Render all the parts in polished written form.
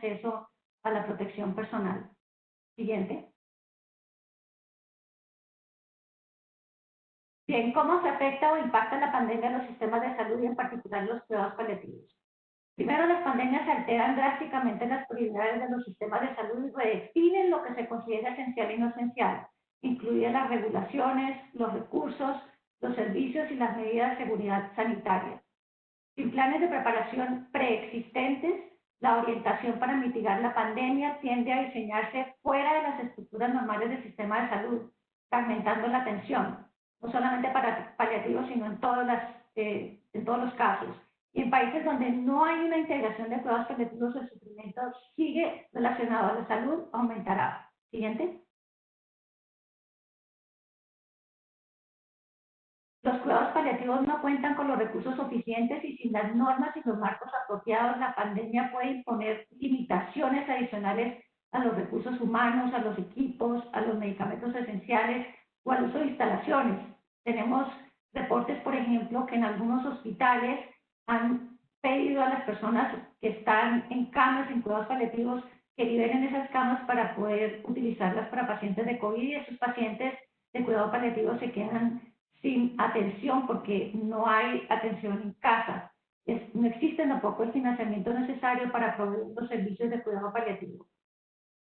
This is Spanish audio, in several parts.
acceso a la protección personal. Siguiente. Bien, ¿cómo se afecta o impacta la pandemia en los sistemas de salud y en particular los cuidados paliativos? Primero, las pandemias alteran drásticamente las prioridades de los sistemas de salud y redefinen lo que se considera esencial y no esencial, incluidas las regulaciones, los recursos, los servicios y las medidas de seguridad sanitaria. Sin planes de preparación preexistentes, la orientación para mitigar la pandemia tiende a diseñarse fuera de las estructuras normales del sistema de salud, fragmentando la atención, no solamente para paliativos, sino en todos los casos. Y en países donde no hay una integración de cuidados paliativos, el sufrimiento sigue relacionado a la salud, aumentará. Siguiente. Los cuidados paliativos no cuentan con los recursos suficientes y sin las normas y los marcos apropiados, la pandemia puede imponer limitaciones adicionales a los recursos humanos, a los equipos, a los medicamentos esenciales o al uso de instalaciones. Tenemos reportes, por ejemplo, que en algunos hospitales han pedido a las personas que están en camas, en cuidados paliativos, que liberen esas camas para poder utilizarlas para pacientes de COVID, y esos pacientes de cuidado paliativo se quedan sin atención porque no hay atención en casa. No existe tampoco el financiamiento necesario para proveer los servicios de cuidado paliativo.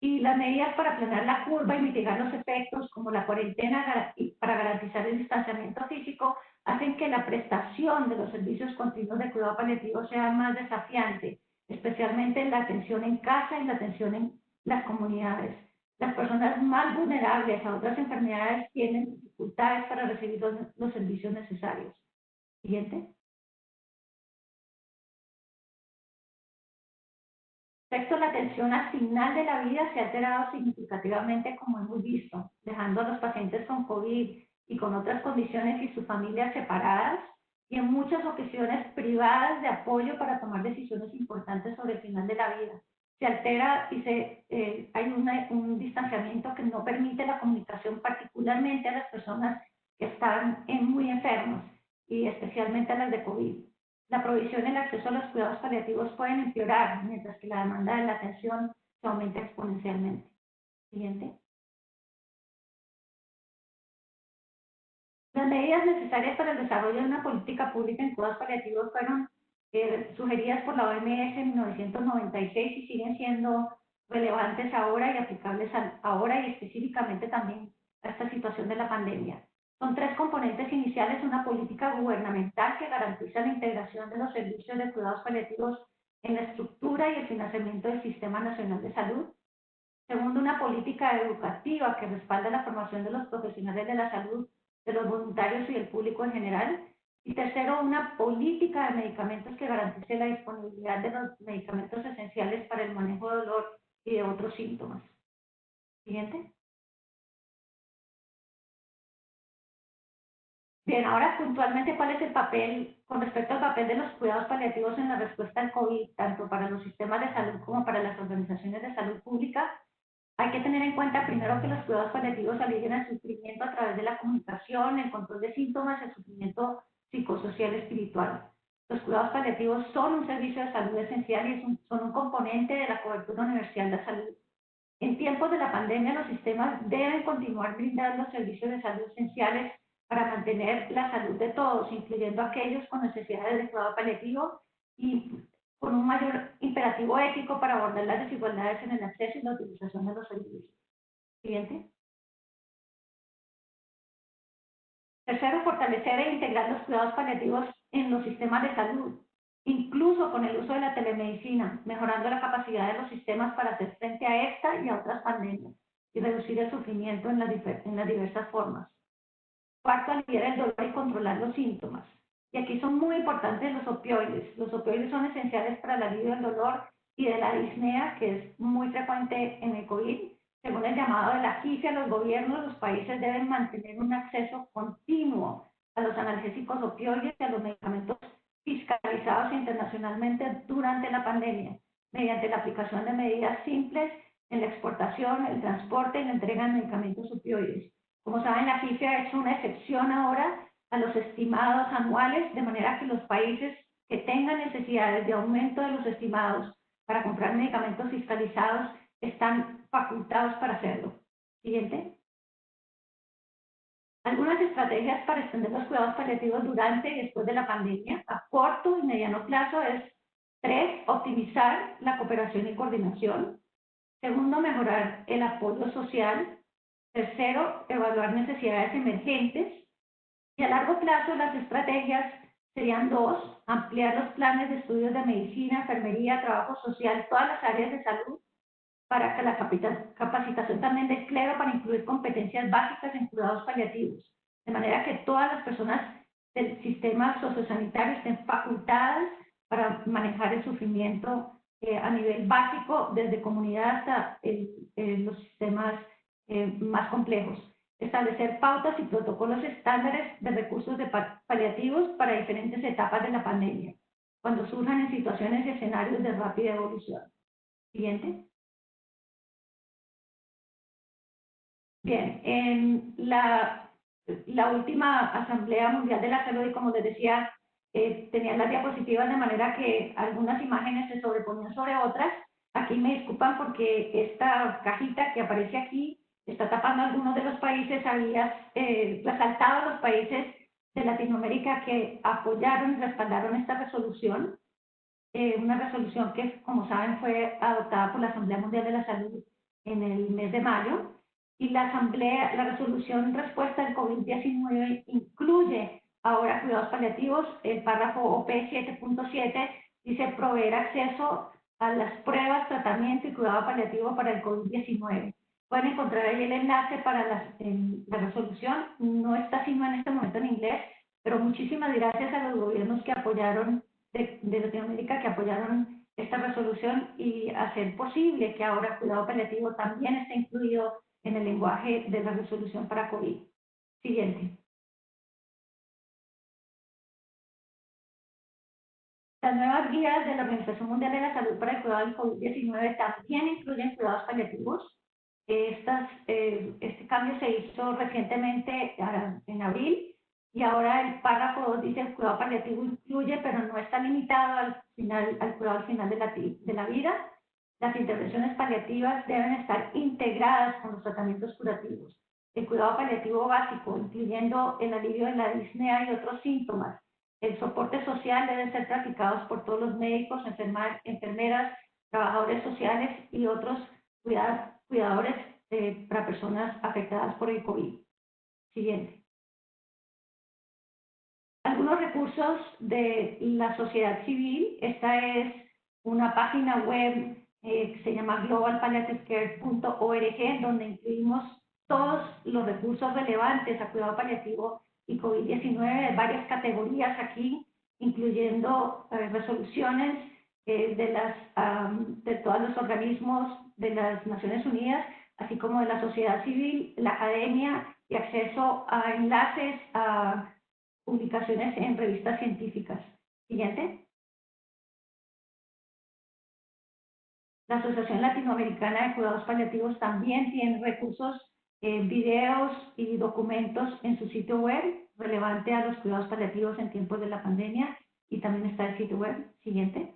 Y las medidas para planear la curva y mitigar los efectos, como la cuarentena para garantizar el distanciamiento físico, hacen que la prestación de los servicios continuos de cuidado paliativo sea más desafiante, especialmente en la atención en casa y la atención en las comunidades. Las personas más vulnerables a otras enfermedades tienen dificultades para recibir los servicios necesarios. Siguiente. Sexto, la atención al final de la vida se ha alterado significativamente, como hemos visto, dejando a los pacientes con COVID y con otras condiciones y sus familias separadas y en muchas ocasiones privadas de apoyo para tomar decisiones importantes sobre el final de la vida. Se altera y hay un distanciamiento que no permite la comunicación, particularmente a las personas que están muy enfermas y especialmente a las de COVID. La provisión y el acceso a los cuidados paliativos pueden empeorar, mientras que la demanda de la atención se aumenta exponencialmente. Siguiente. Las medidas necesarias para el desarrollo de una política pública en cuidados paliativos fueron sugeridas por la OMS en 1996 y siguen siendo relevantes ahora y aplicables ahora y específicamente también a esta situación de la pandemia. Son tres componentes iniciales: una política gubernamental que garantiza la integración de los servicios de cuidados paliativos en la estructura y el financiamiento del Sistema Nacional de Salud. Segundo, una política educativa que respalda la formación de los profesionales de la salud, de los voluntarios y del público en general. Y tercero, una política de medicamentos que garantice la disponibilidad de los medicamentos esenciales para el manejo de dolor y de otros síntomas. Siguiente. Bien, ahora puntualmente, ¿cuál es el papel con respecto al papel de los cuidados paliativos en la respuesta al COVID, tanto para los sistemas de salud como para las organizaciones de salud pública? Hay que tener en cuenta primero que los cuidados paliativos alivian el sufrimiento a través de la comunicación, el control de síntomas, el sufrimiento psicosocial y espiritual. Los cuidados paliativos son un servicio de salud esencial y son un componente de la cobertura universal de salud. En tiempos de la pandemia, los sistemas deben continuar brindando los servicios de salud esenciales para mantener la salud de todos, incluyendo a aquellos con necesidades de cuidado paliativo y con un mayor imperativo ético para abordar las desigualdades en el acceso y la utilización de los servicios. Siguiente. Tercero, fortalecer e integrar los cuidados paliativos en los sistemas de salud, incluso con el uso de la telemedicina, mejorando la capacidad de los sistemas para hacer frente a esta y a otras pandemias y reducir el sufrimiento en las diversas formas. Cuarto, aliviar el dolor y controlar los síntomas. Y aquí son muy importantes los opioides. Los opioides son esenciales para el alivio del dolor y de la disnea, que es muy frecuente en el COVID. Según el llamado de la CIFIA, los gobiernos, los países deben mantener un acceso continuo a los analgésicos opioides y a los medicamentos fiscalizados internacionalmente durante la pandemia, mediante la aplicación de medidas simples en la exportación, el transporte y la entrega de medicamentos opioides. Como saben, la CIFIA ha hecho una excepción ahora a los estimados anuales, de manera que los países que tengan necesidades de aumento de los estimados para comprar medicamentos fiscalizados están facultados para hacerlo. Siguiente. Algunas estrategias para extender los cuidados paliativos durante y después de la pandemia a corto y mediano plazo es 3. Optimizar la cooperación y coordinación. 2. Mejorar el apoyo social. 3. Evaluar necesidades emergentes. Y a largo plazo las estrategias serían 2. Ampliar los planes de estudios de medicina, enfermería, trabajo social, todas las áreas de salud, para que la capacitación también del clero para incluir competencias básicas en cuidados paliativos, de manera que todas las personas del sistema sociosanitario estén facultadas para manejar el sufrimiento a nivel básico, desde comunidad hasta los sistemas más complejos. Establecer pautas y protocolos estándares de recursos paliativos para diferentes etapas de la pandemia, cuando surjan en situaciones y escenarios de rápida evolución. Siguiente. Bien, en la última Asamblea Mundial de la Salud, y como les decía, tenían las diapositivas de manera que algunas imágenes se sobreponían sobre otras. Aquí me disculpan porque esta cajita que aparece aquí está tapando algunos de los países. Había resaltado a los países de Latinoamérica que apoyaron y respaldaron esta resolución. Una resolución que, como saben, fue adoptada por la Asamblea Mundial de la Salud en el mes de mayo. Y la resolución respuesta al COVID-19 incluye ahora cuidados paliativos. El párrafo OP 7.7 dice proveer acceso a las pruebas, tratamiento y cuidado paliativo para el COVID-19. Pueden encontrar ahí el enlace para la resolución. No está sino en este momento en inglés, pero muchísimas gracias a los gobiernos que apoyaron de Latinoamérica, que apoyaron esta resolución y hacer posible que ahora cuidado paliativo también esté incluido en el lenguaje de la resolución para COVID. Siguiente. Las nuevas guías de la Organización Mundial de la Salud para el cuidado del COVID-19 también incluyen cuidados paliativos. Este cambio se hizo recientemente en abril, y ahora el párrafo 2 dice el cuidado paliativo incluye, pero no está limitado al cuidado al final de la vida. Las intervenciones paliativas deben estar integradas con los tratamientos curativos. El cuidado paliativo básico, incluyendo el alivio de la disnea y otros síntomas. El soporte social deben ser practicados por todos los médicos, enfermeras, trabajadores sociales y otros cuidadores para personas afectadas por el COVID. Siguiente. Algunos recursos de la sociedad civil. Esta es una página web que se llama globalpalliativecare.org, donde incluimos todos los recursos relevantes a cuidado paliativo y COVID-19, varias categorías aquí, incluyendo resoluciones de todos los organismos de las Naciones Unidas, así como de la sociedad civil, la academia, y acceso a enlaces a publicaciones en revistas científicas. Siguiente. La Asociación Latinoamericana de Cuidados Paliativos también tiene recursos, videos y documentos en su sitio web relevante a los cuidados paliativos en tiempos de la pandemia, y también está el sitio web. Siguiente.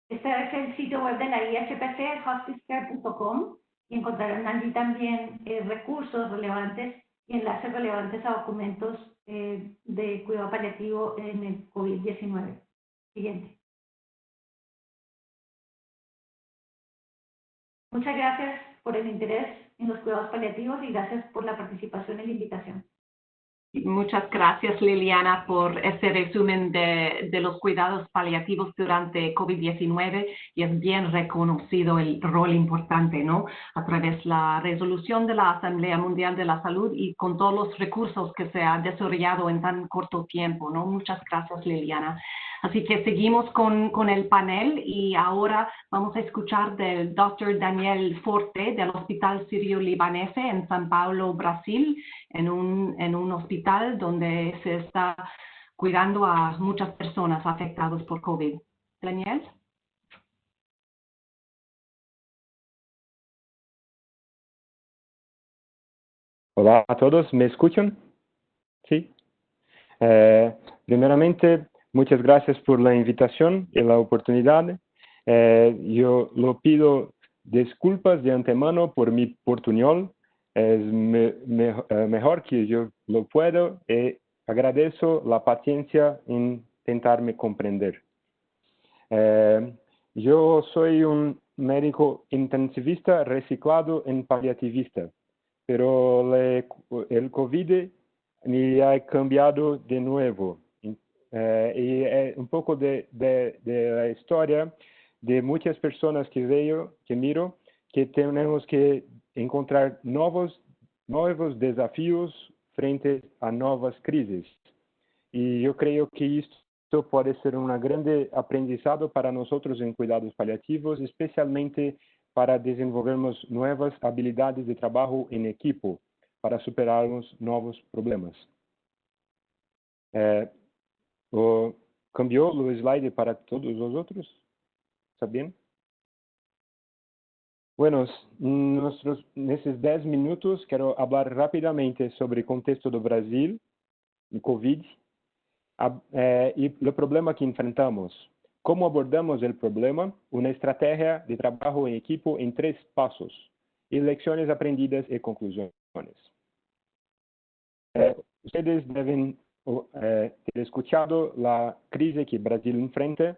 Este es el sitio web de la IHPC, hospicecare.com, y encontrarán allí también recursos relevantes y enlaces relevantes a documentos de cuidado paliativo en el COVID-19. Siguiente. Muchas gracias por el interés en los cuidados paliativos y gracias por la participación y la invitación. Muchas gracias, Liliana, por ese resumen de los cuidados paliativos durante COVID-19, y es bien reconocido el rol importante, ¿no? A través de la resolución de la Asamblea Mundial de la Salud y con todos los recursos que se han desarrollado en tan corto tiempo, ¿no? Muchas gracias, Liliana. Así que seguimos con el panel, y ahora vamos a escuchar del Dr. Daniel Forte del Hospital Sirio-Libanese en San Paulo, Brasil, en un hospital donde se está cuidando a muchas personas afectadas por COVID. Daniel. Hola a todos, ¿me escuchan? Sí. Primeramente, muchas gracias por la invitación y la oportunidad. Yo lo pido disculpas de antemano por mi portuñol. Es mejor que yo lo puedo y agradezco la paciencia en intentarme comprender. Yo soy un médico intensivista reciclado en paliativista, pero el COVID me ha cambiado de nuevo. Y un poco de la historia de muchas personas que veo, que miro, que tenemos que encontrar nuevos desafíos frente a nuevas crisis. Y yo creo que esto puede ser un grande aprendizado para nosotros en cuidados paliativos, especialmente para desenvolvermos nuevas habilidades de trabajo en equipo, para superarmos nuevos problemas. ¿Cambió el slide para todos los otros? ¿Está bien? Bueno, en estos 10 minutos quiero hablar rápidamente sobre el contexto do Brasil, el COVID, y el problema que enfrentamos. ¿Cómo abordamos el problema? Una estrategia de trabajo en equipo en 3 pasos, y lecciones aprendidas y conclusiones. Ustedes deben ter escuchado la crisis que Brasil enfrenta.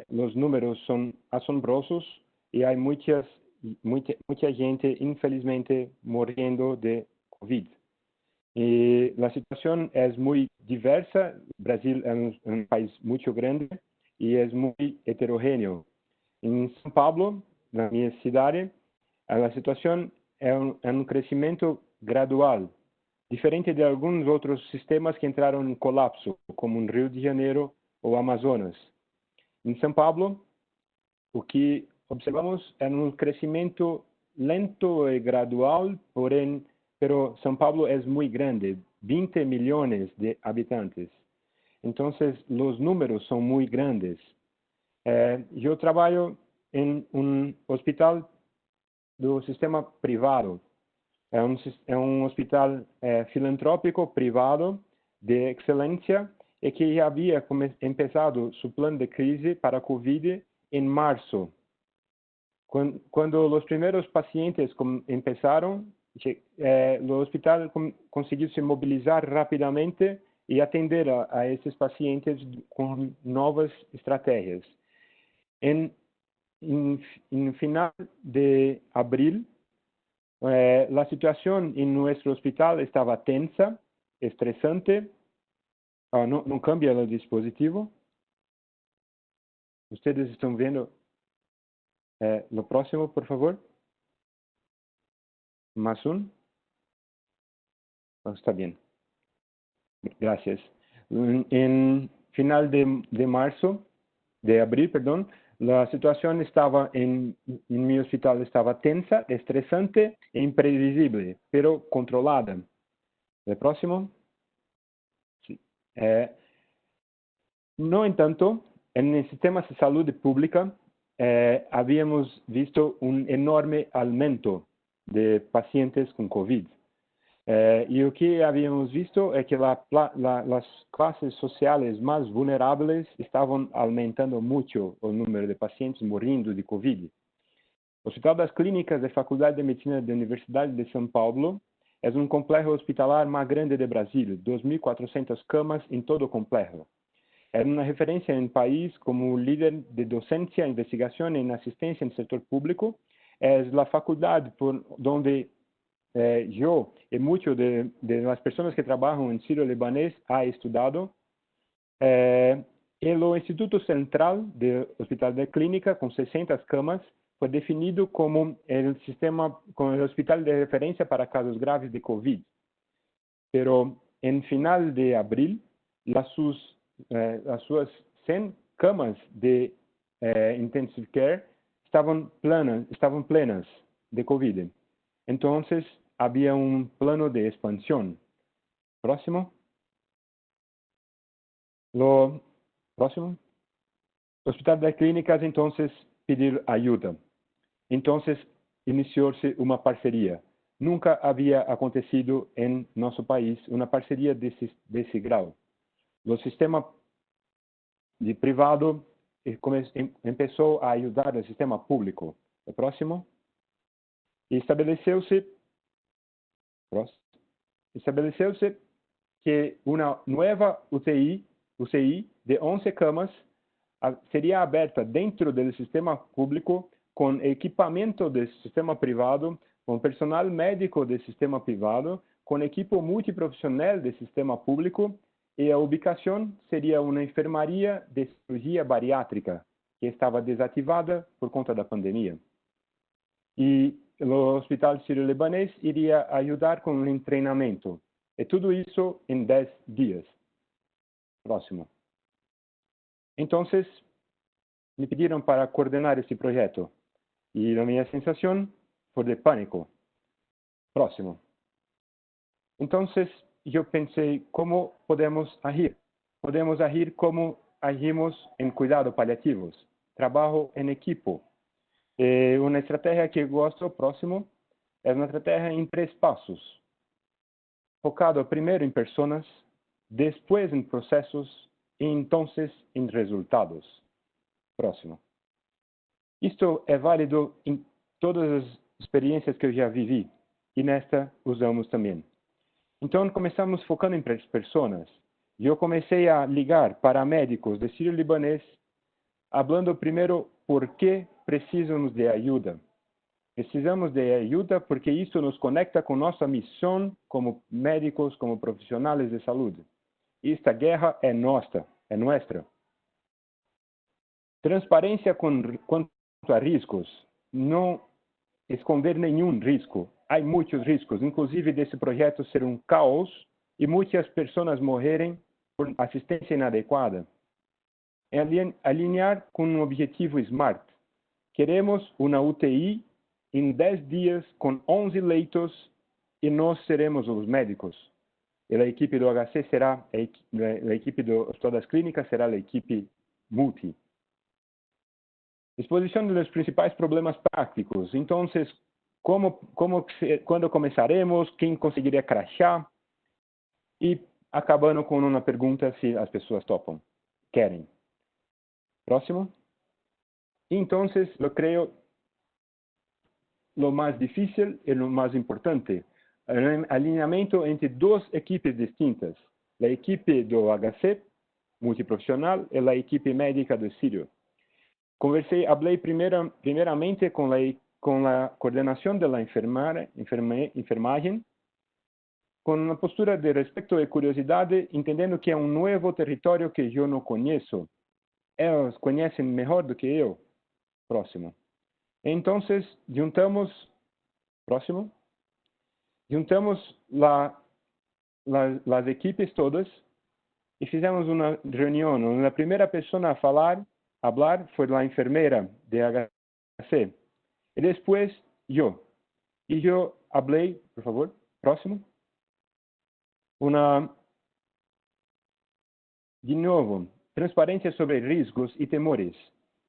Los números son asombrosos y hay mucha gente, infelizmente, muriendo de COVID. Y la situación es muy diversa. Brasil es un país muy grande y es muy heterogéneo. En São Paulo, na minha cidade, la situación es un crecimiento gradual, diferente de algunos otros sistemas que entraron en colapso, como en Rio de Janeiro o Amazonas. En São Paulo, lo que observamos es un crecimiento lento y gradual, pero São Paulo es muy grande, 20 millones de habitantes. Entonces, los números son muy grandes. Yo trabajo en un hospital del sistema privado. Es un hospital filantrópico privado de excelencia y que ya había empezado su plan de crisis para COVID en marzo. Cuando los primeros pacientes empezaron, el hospital consiguió se movilizar rápidamente y atender a esos pacientes con nuevas estrategias. En final de abril, la situación en nuestro hospital estaba tensa, estresante. No cambia el dispositivo. Ustedes están viendo lo próximo, por favor. Más un. Está bien. Gracias. En final de abril, perdón, la situación estaba en mi hospital estaba tensa, estresante e imprevisible, pero controlada. ¿El próximo? Sí. No en tanto, en el sistema de salud pública habíamos visto un enorme aumento de pacientes con COVID. Y lo que habíamos visto es que las clases sociales más vulnerables estaban aumentando mucho el número de pacientes muriendo de COVID. El Hospital das Clínicas da Faculdade de Medicina da Universidade de São Paulo es un complejo hospitalar más grande de Brasil, 2.400 camas en todo el complejo. Es una referencia en el país como líder de docencia, investigación y asistencia en el sector público. Es la facultad por donde yo y muchas de las personas que trabajan en Sírio Libanés ha estudiado. El Instituto Central del Hospital de Clínica, con 60 camas, fue definido como el hospital de referencia para casos graves de COVID. Pero en final de abril, las sus 100 camas de intensive care estaban plenas de COVID. Entonces, había un plano de expansión. Próximo. Próximo. El Hospital de Clínicas entonces pedir ayuda. Entonces inició-se una parcería. Nunca había acontecido en nuestro país una parcería de ese grado. El sistema de privado e começou a ajudar o sistema público. O próximo. E estabeleceu-se que uma nova UCI de 11 camas seria aberta dentro do sistema público com equipamento do sistema privado, com personal médico do sistema privado, com equipo multiprofissional do sistema público, e a ubicação seria uma enfermaria de cirurgia bariátrica, que estava desativada por conta da pandemia. E o Hospital Sírio-Libanês iria ajudar com o treinamento. E tudo isso em 10 dias. Próximo. Então, me pediram para coordenar esse projeto. E a minha sensação foi de pânico. Próximo. Então, eu pensei, como podemos agir? Podemos agir como agimos em cuidado paliativos. Trabalho em equipo. E uma estratégia que gosto, próximo, é uma estratégia em 3 passos. Focado primeiro em pessoas, depois em processos e então em resultados. Próximo. Isto é válido em todas as experiências que eu já vivi e nesta usamos também. Então começamos focando em pessoas. Eu comecei a ligar para médicos de Sírio-Libanês, falando primeiro por que precisamos de ajuda. Precisamos de ajuda porque isso nos conecta com nossa missão como médicos, como profissionais de saúde. Esta guerra é nossa. Transparência quanto a riscos. Não esconder nenhum risco. Há muitos riscos, inclusive desse projeto ser um caos e muitas pessoas morrerem por assistência inadequada. É alinhar com um objetivo SMART. Queremos uma UTI em 10 dias com 11 leitos e nós seremos os médicos. E a equipe do HC será, a equipe do Hospital das Clínicas será a equipe multi. Exposição dos principais problemas práticos. Então, quando começaremos, quem conseguiria crachar? E acabando com uma pergunta se as pessoas topam, querem. Próximo. Então, eu creio lo mais difícil e lo mais importante, alinhamento entre 2 equipes distintas, a equipe do HC, multiprofissional, e a equipe médica do Sírio. Falei primeiramente com a coordenação da enfermagem, com uma postura de respeito e curiosidade, entendendo que é um novo território que eu não conheço. Eles conhecem melhor do que eu. Próximo. Então, juntamos as equipes todas e fizemos uma reunião. A primeira pessoa a falar foi a enfermeira de HC. E depois, eu. E eu falei, por favor, próximo. De novo, transparência sobre riscos e temores.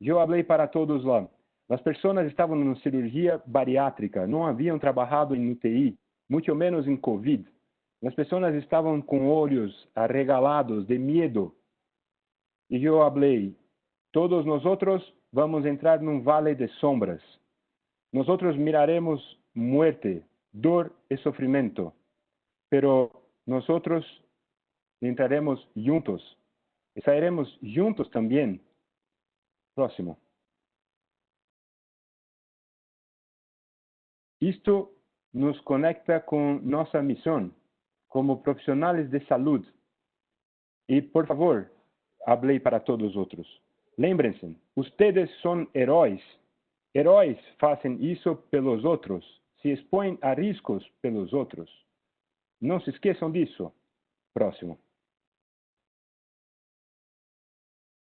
Eu falei para todos lá. As pessoas estavam em cirurgia bariátrica, não haviam trabalhado em UTI, muito menos em Covid. As pessoas estavam com olhos arregalados de medo. E eu falei, todos nós vamos entrar num vale de sombras. Nós miraremos muerte, dor e sofrimento. Pero nós entraremos juntos. E sairemos juntos também. Próximo. Isto nos conecta com nossa missão como profissionais de saúde. E, por favor, falei para todos os outros. Lembrem-se, vocês são heróis. Heróis fazem isso pelos outros, se expõem a riscos pelos outros. Não se esqueçam disso. Próximo.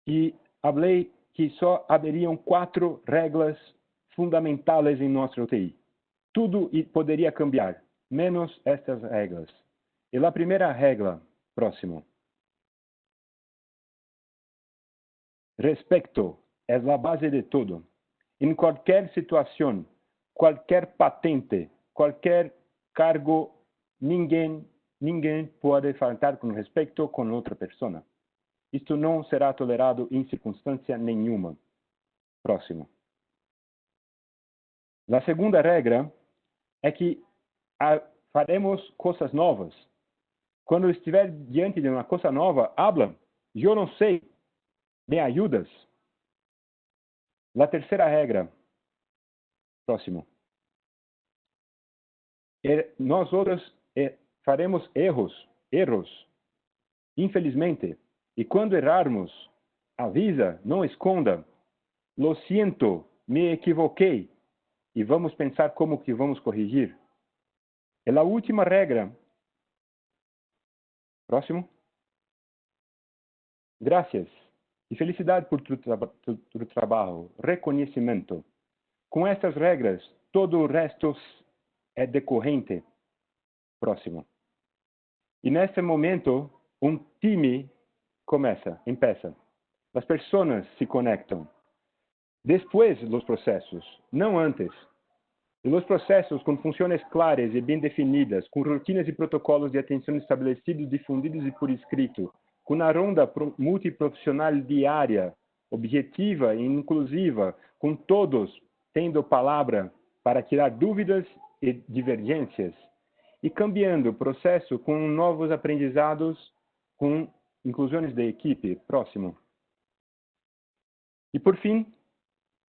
E falei que só haveriam 4 regras fundamentais em nossa UTI. Tudo poderia cambiar, menos estas regras. E a primeira regra, próximo. Respeito é a base de tudo. Em qualquer situação, qualquer patente, qualquer cargo, ninguém pode faltar com respeito com outra pessoa. Isto não será tolerado em circunstância nenhuma. Próximo. A segunda regra é que faremos coisas novas. Quando estiver diante de uma coisa nova, habla. Eu não sei. Me ajudas? A terceira regra. Próximo. Nós outros faremos erros. Infelizmente. E quando errarmos, avisa, não esconda. Lo siento, me equivoquei. E vamos pensar como que vamos corrigir. E a última regra. Próximo. Gracias. E felicidade por tu trabalho. Reconhecimento. Com estas regras, todo o resto é decorrente. Próximo. E nesse momento, um time empieza. As pessoas se conectam. Depois dos processos, não antes. E os processos com funções claras e bem definidas, com rotinas e protocolos de atenção estabelecidos, difundidos e por escrito, com uma ronda multiprofissional diária, objetiva e inclusiva, com todos tendo palavra para tirar dúvidas e divergências, e cambiando o processo com novos aprendizados, com inclusões de equipe. Próximo. E por fim,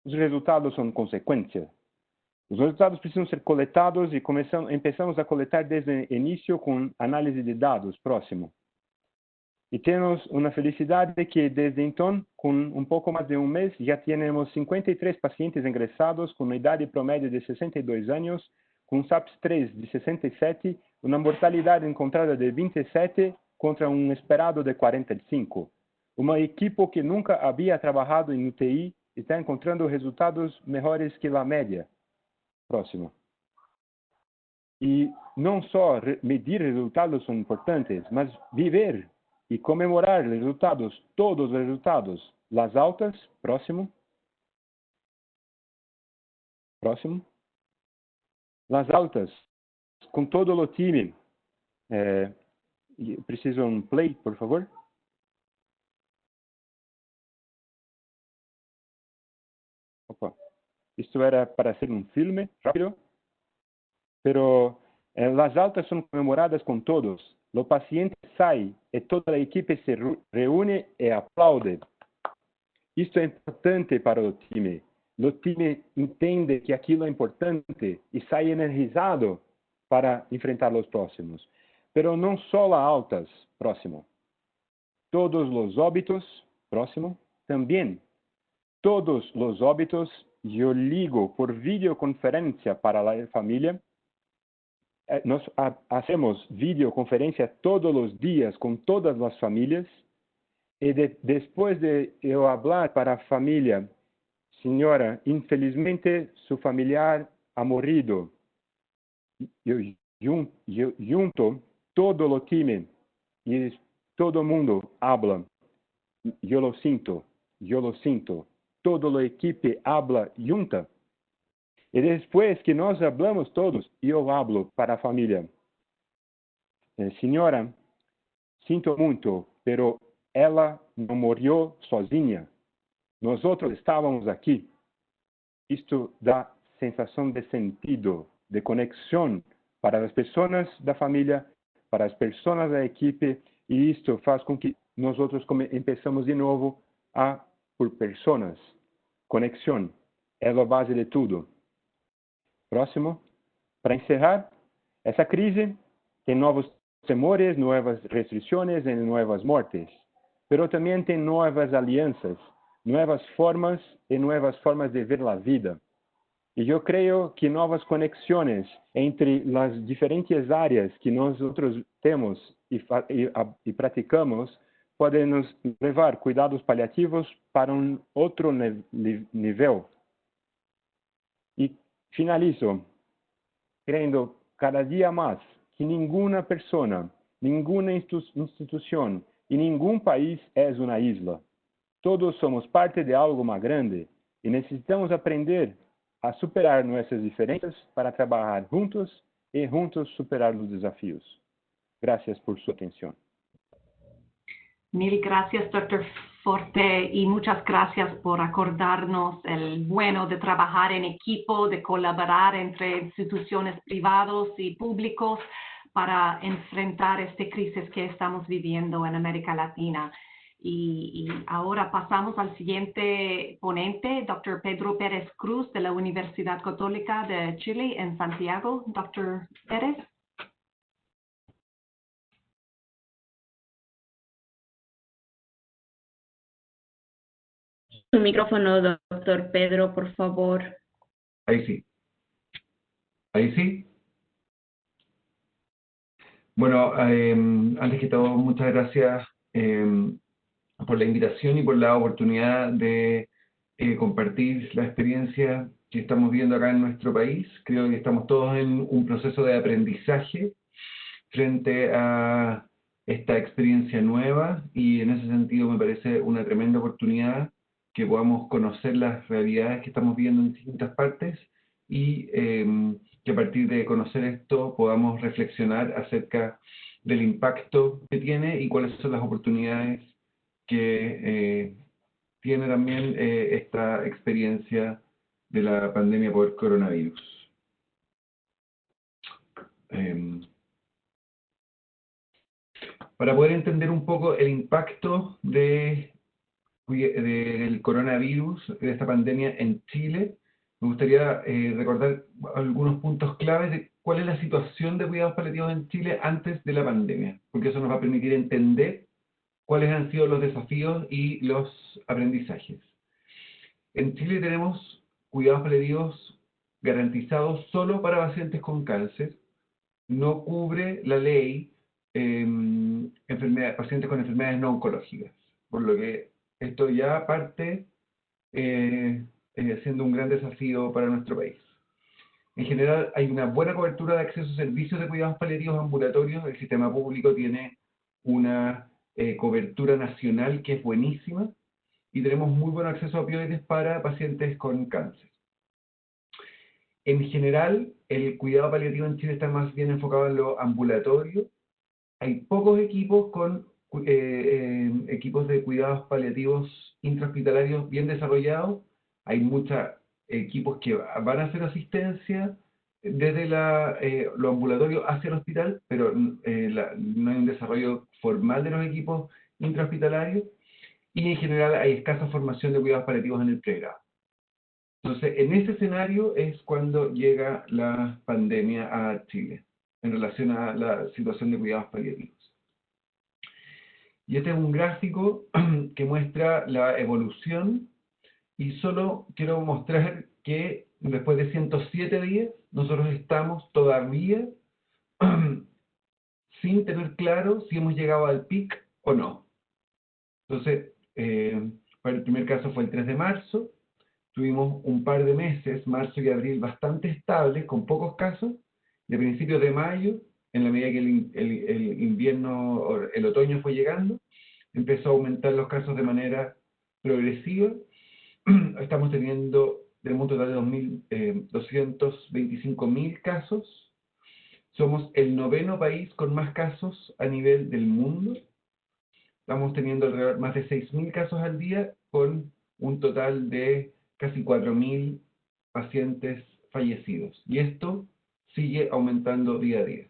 os resultados são consequência. Os resultados precisam ser coletados e começamos a coletar desde o início com análise de dados. Próximo. E temos uma felicidade que desde então, com um pouco mais de um mês, já temos 53 pacientes ingressados com uma idade promédio de 62 anos, com SAPS-3 de 67, uma mortalidade encontrada de 27 contra um esperado de 45. Uma equipe que nunca havia trabalhado em UTI está encontrando resultados melhores que a média. Próximo. E não só medir resultados são importantes, mas viver e comemorar resultados, todos os resultados. Las altas, próximo. Próximo. Las altas, com todo o time. Preciso um play, por favor. Opa. Isto era para ser um filme, rápido. Pero las altas são comemoradas com todos. O paciente sai e toda a equipe se reúne e aplaude. Isto é importante para o time. O time entende que aquilo é importante e sai energizado para enfrentar os próximos. Pero não só as altas. Próximo. Todos os óbitos. Próximo. Também. Todos os óbitos eu ligo por videoconferência para a família. Nós fazemos videoconferência todos os dias com todas as famílias e depois de eu falar para a família, senhora, infelizmente seu familiar ha morrido, eu junto todo o time e todo mundo habla, eu lo sinto, toda a equipe habla junta. E depois que nós hablamos todos, eu hablo para a família. Senhora, sinto muito, pero ela não morreu sozinha. Nós outros estávamos aqui. Isto dá sensação de sentido, de conexão para as pessoas da família, para as pessoas da equipe, e isto faz com que nós outros começamos de novo por pessoas. Conexão é a base de tudo. Próximo. Para encerrar, essa crise tem novos temores, novas restrições e novas mortes, mas também tem novas alianças, novas formas de ver a vida. E eu creio que novas conexões entre as diferentes áreas que nós outros temos e praticamos podem nos levar cuidados paliativos para um outro nível. E finalizo crendo cada dia mais que nenhuma pessoa, nenhuma instituição e nenhum país é uma isla. Todos somos parte de algo mais grande e necessitamos aprender a superar nossas diferenças para trabalhar juntos e juntos superar os desafios. Graças por sua atenção. Mil gracias, doctor Forte, y muchas gracias por acordarnos el bueno de trabajar en equipo, de colaborar entre instituciones privadas y públicos para enfrentar esta crisis que estamos viviendo en América Latina. Y ahora pasamos al siguiente ponente, doctor Pedro Pérez Cruz, de la Universidad Católica de Chile en Santiago. Doctor Pérez. Su micrófono, doctor Pedro, por favor. Ahí sí. Ahí sí. Bueno, antes que todo, muchas gracias por la invitación y por la oportunidad de compartir la experiencia que estamos viendo acá en nuestro país. Creo que estamos todos en un proceso de aprendizaje frente a esta experiencia nueva, y en ese sentido me parece una tremenda oportunidad que podamos conocer las realidades que estamos viendo en distintas partes y que a partir de conocer esto podamos reflexionar acerca del impacto que tiene y cuáles son las oportunidades que tiene también esta experiencia de la pandemia por coronavirus. Para poder entender un poco el impacto del coronavirus, de esta pandemia en Chile, me gustaría recordar algunos puntos claves de cuál es la situación de cuidados paliativos en Chile antes de la pandemia, porque eso nos va a permitir entender cuáles han sido los desafíos y los aprendizajes. En Chile tenemos cuidados paliativos garantizados solo para pacientes con cáncer. No cubre la ley pacientes con enfermedades no oncológicas, por lo que esto ya parte siendo un gran desafío para nuestro país. En general, hay una buena cobertura de acceso a servicios de cuidados paliativos ambulatorios. El sistema público tiene una cobertura nacional que es buenísima, y tenemos muy buen acceso a opioides para pacientes con cáncer. En general, el cuidado paliativo en Chile está más bien enfocado en lo ambulatorio. Hay pocos equipos con equipos de cuidados paliativos intrahospitalarios bien desarrollados. Hay muchos equipos que van a hacer asistencia desde lo ambulatorio hacia el hospital, pero no hay un desarrollo formal de los equipos intrahospitalarios, y en general hay escasa formación de cuidados paliativos en el pregrado. Entonces, en ese escenario es cuando llega la pandemia a Chile, en relación a la situación de cuidados paliativos. Y este es un gráfico que muestra la evolución, y solo quiero mostrar que después de 107 días, nosotros estamos todavía sin tener claro si hemos llegado al pic o no. Entonces, el primer caso fue el 3 de marzo, tuvimos un par de meses, marzo y abril, bastante estables, con pocos casos, y a principios de mayo, en la medida que el invierno, el otoño fue llegando, empezó a aumentar los casos de manera progresiva. Tenemos un total de 225.000 casos. Somos el 9º país con más casos a nivel del mundo. Estamos teniendo alrededor más de 6.000 casos al día, con un total de casi 4.000 pacientes fallecidos. Y esto sigue aumentando día a día.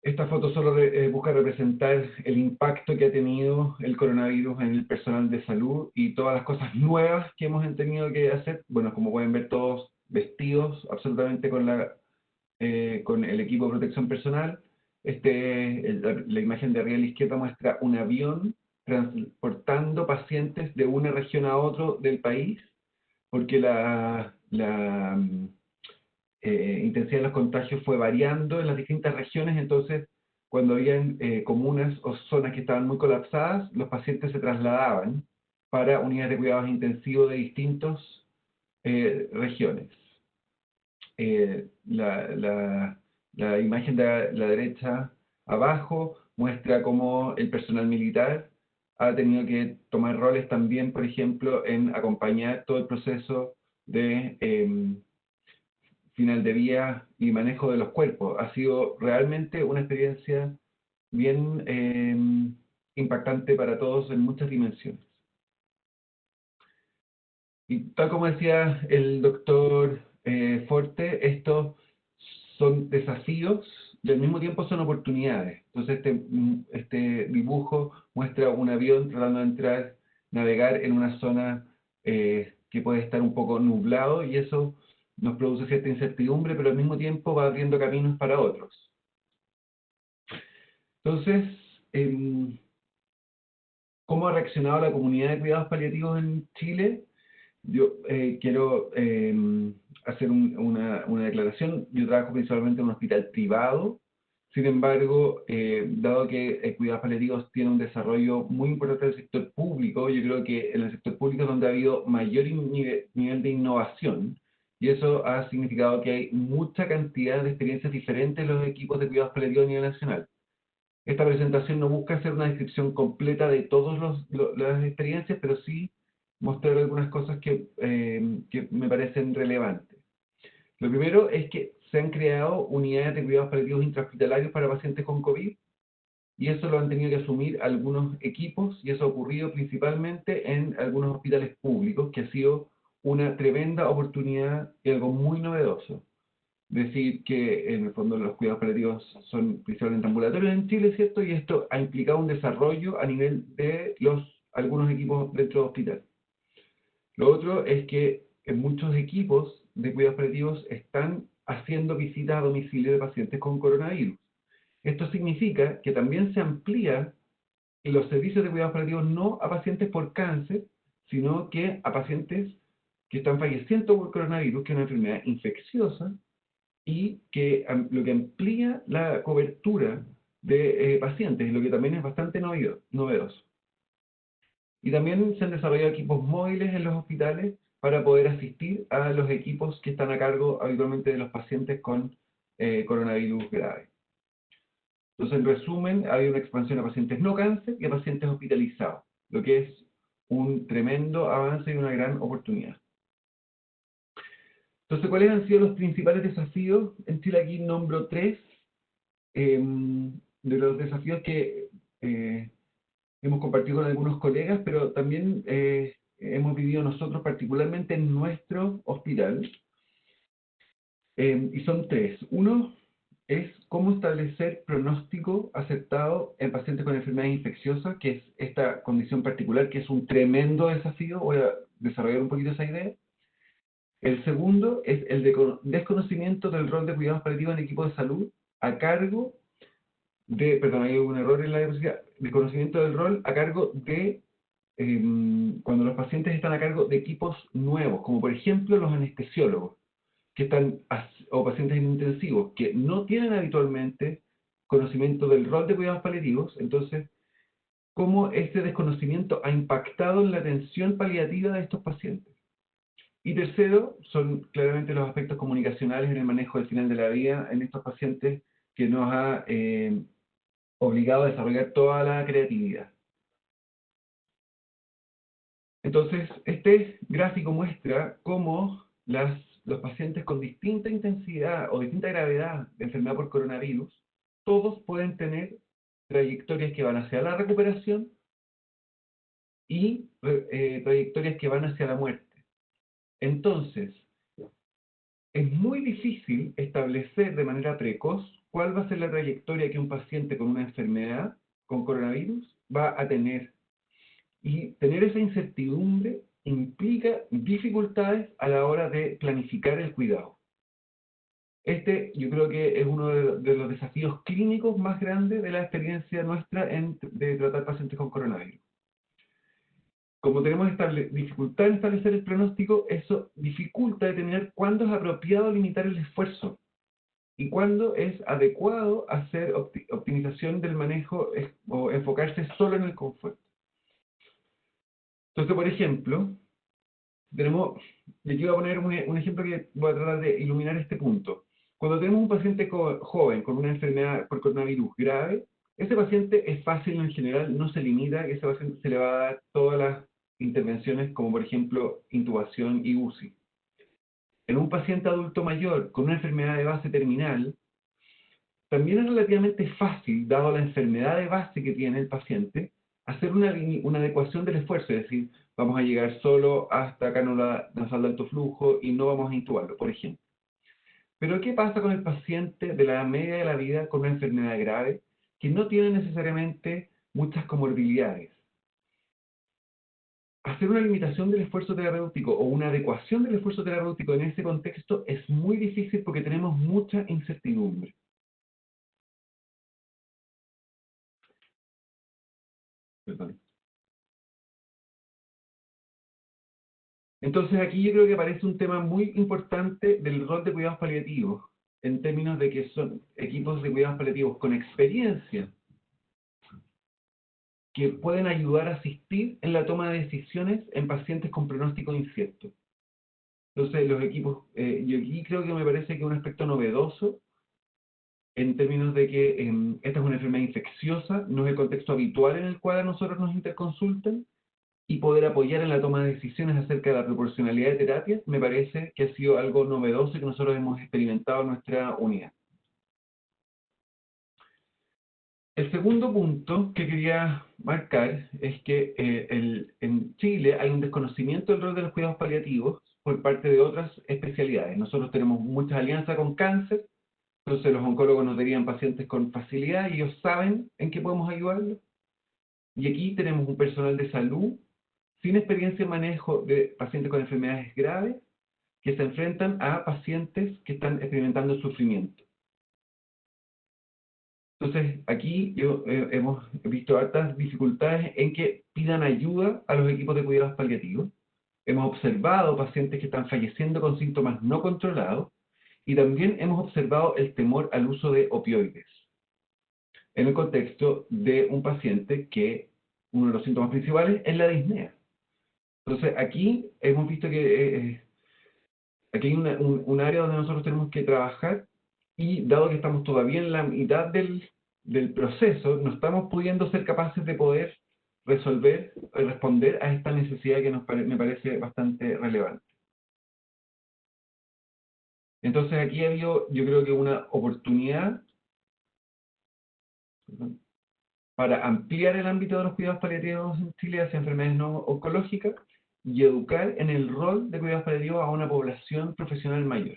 Esta foto solo busca representar el impacto que ha tenido el coronavirus en el personal de salud y todas las cosas nuevas que hemos tenido que hacer. Bueno, como pueden ver, todos vestidos absolutamente con el equipo de protección personal. La imagen de arriba a la izquierda muestra un avión transportando pacientes de una región a otra del país, porque la intensidad de los contagios fue variando en las distintas regiones. Entonces, cuando había comunas o zonas que estaban muy colapsadas, los pacientes se trasladaban para unidades de cuidados intensivos de distintas regiones. La imagen de la derecha abajo muestra cómo el personal militar ha tenido que tomar roles también, por ejemplo, en acompañar todo el proceso de final de vida y manejo de los cuerpos. Ha sido realmente una experiencia bien impactante para todos en muchas dimensiones. Y tal como decía el doctor Forte, estos son desafíos y al mismo tiempo son oportunidades. Entonces este dibujo muestra un avión tratando de entrar, navegar en una zona que puede estar un poco nublado, y eso nos produce cierta incertidumbre, pero al mismo tiempo va abriendo caminos para otros. Entonces, ¿cómo ha reaccionado la comunidad de cuidados paliativos en Chile? Yo quiero hacer una declaración. Yo trabajo principalmente en un hospital privado. Sin embargo, dado que cuidados paliativos tiene un desarrollo muy importante del sector público, yo creo que en el sector público es donde ha habido mayor nivel de innovación, y eso ha significado que hay mucha cantidad de experiencias diferentes en los equipos de cuidados paliativos a nivel nacional. Esta presentación no busca hacer una descripción completa de todas las experiencias, pero sí mostrar algunas cosas que me parecen relevantes. Lo primero es que se han creado unidades de cuidados paliativos intrahospitalarios para pacientes con COVID, y eso lo han tenido que asumir algunos equipos, y eso ha ocurrido principalmente en algunos hospitales públicos, que ha sido una tremenda oportunidad y algo muy novedoso. Decir que en el fondo los cuidados paliativos son principalmente ambulatorios en Chile, ¿cierto? Y esto ha implicado un desarrollo a nivel de algunos equipos dentro del hospital. Lo otro es que en muchos equipos de cuidados paliativos están haciendo visitas a domicilio de pacientes con coronavirus. Esto significa que también se amplía los servicios de cuidados paliativos no a pacientes por cáncer, sino que a pacientes que están falleciendo por coronavirus, que es una enfermedad infecciosa, y que lo que amplía la cobertura de pacientes, y lo que también es bastante novedoso. Y también se han desarrollado equipos móviles en los hospitales para poder asistir a los equipos que están a cargo habitualmente de los pacientes con coronavirus grave. Entonces, en resumen, ha habido una expansión a pacientes no cáncer y a pacientes hospitalizados, lo que es un tremendo avance y una gran oportunidad. Entonces, ¿cuáles han sido los principales desafíos? En Chile aquí nombro 3 de los desafíos que hemos compartido con algunos colegas, pero también hemos vivido nosotros particularmente en nuestro hospital. Y son 3. Uno es cómo establecer pronóstico acertado en pacientes con enfermedades infecciosas, que es esta condición particular, que es un tremendo desafío. Voy a desarrollar un poquito esa idea. El segundo es el desconocimiento del rol de cuidados paliativos en equipos de salud a cargo de, perdón, hay un error en la diapositiva, desconocimiento del rol a cargo de, cuando los pacientes están a cargo de equipos nuevos, como por ejemplo los anestesiólogos, que están, o pacientes intensivos, que no tienen habitualmente conocimiento del rol de cuidados paliativos. Entonces, cómo este desconocimiento ha impactado en la atención paliativa de estos pacientes. Y tercero, son claramente los aspectos comunicacionales en el manejo del final de la vida en estos pacientes, que nos ha obligado a desarrollar toda la creatividad. Entonces, este gráfico muestra cómo los pacientes con distinta intensidad o distinta gravedad de enfermedad por coronavirus, todos pueden tener trayectorias que van hacia la recuperación y trayectorias que van hacia la muerte. Entonces, es muy difícil establecer de manera precoz cuál va a ser la trayectoria que un paciente con una enfermedad con coronavirus va a tener. Y tener esa incertidumbre implica dificultades a la hora de planificar el cuidado. Yo creo que es uno de los desafíos clínicos más grandes de la experiencia nuestra de tratar pacientes con coronavirus. Como tenemos dificultad en establecer el pronóstico, eso dificulta determinar cuándo es apropiado limitar el esfuerzo y cuándo es adecuado hacer optimización del manejo o enfocarse solo en el confort. Entonces, por ejemplo, y aquí voy a poner un ejemplo que voy a tratar de iluminar este punto. Cuando tenemos un paciente joven con una enfermedad por coronavirus grave, ese paciente es fácil en general, no se limita, y ese paciente se le va a dar todas las intervenciones, como por ejemplo intubación y UCI. en un paciente adulto mayor con una enfermedad de base terminal, también es relativamente fácil, dado la enfermedad de base que tiene el paciente, hacer una adecuación del esfuerzo, es decir, vamos a llegar solo hasta cánula nasal de alto flujo y no vamos a intubarlo, por ejemplo. Pero ¿qué pasa con el paciente de la media de la vida con una enfermedad grave que no tiene necesariamente muchas comorbilidades? Hacer una limitación del esfuerzo terapéutico o una adecuación del esfuerzo terapéutico en ese contexto es muy difícil porque tenemos mucha incertidumbre. Perdón. Entonces aquí yo creo que aparece un tema muy importante del rol de cuidados paliativos, en términos de que son equipos de cuidados paliativos con experiencia que pueden ayudar a asistir en la toma de decisiones en pacientes con pronóstico incierto. Entonces los equipos, yo aquí creo que me parece que es un aspecto novedoso en términos de que esta es una enfermedad infecciosa, no es el contexto habitual en el cual a nosotros nos interconsultan, y poder apoyar en la toma de decisiones acerca de la proporcionalidad de terapias, me parece que ha sido algo novedoso y que nosotros hemos experimentado en nuestra unidad. El segundo punto que quería marcar es que en Chile hay un desconocimiento del rol de los cuidados paliativos por parte de otras especialidades. Nosotros tenemos muchas alianzas con cáncer, entonces los oncólogos nos derivan pacientes con facilidad y ellos saben en qué podemos ayudarlos. Y aquí tenemos un personal de salud sin experiencia en manejo de pacientes con enfermedades graves que se enfrentan a pacientes que están experimentando sufrimiento. Entonces, aquí hemos visto hartas dificultades en que pidan ayuda a los equipos de cuidados paliativos. Hemos observado pacientes que están falleciendo con síntomas no controlados y también hemos observado el temor al uso de opioides en el contexto de un paciente que uno de los síntomas principales es la disnea. Entonces, aquí hemos visto que aquí hay un área donde nosotros tenemos que trabajar y dado que estamos todavía en la mitad del proceso, no estamos pudiendo ser capaces de poder resolver y responder a esta necesidad que me parece bastante relevante. Entonces aquí ha habido, yo creo que una oportunidad para ampliar el ámbito de los cuidados paliativos en Chile hacia enfermedades no oncológicas y educar en el rol de cuidados paliativos a una población profesional mayor.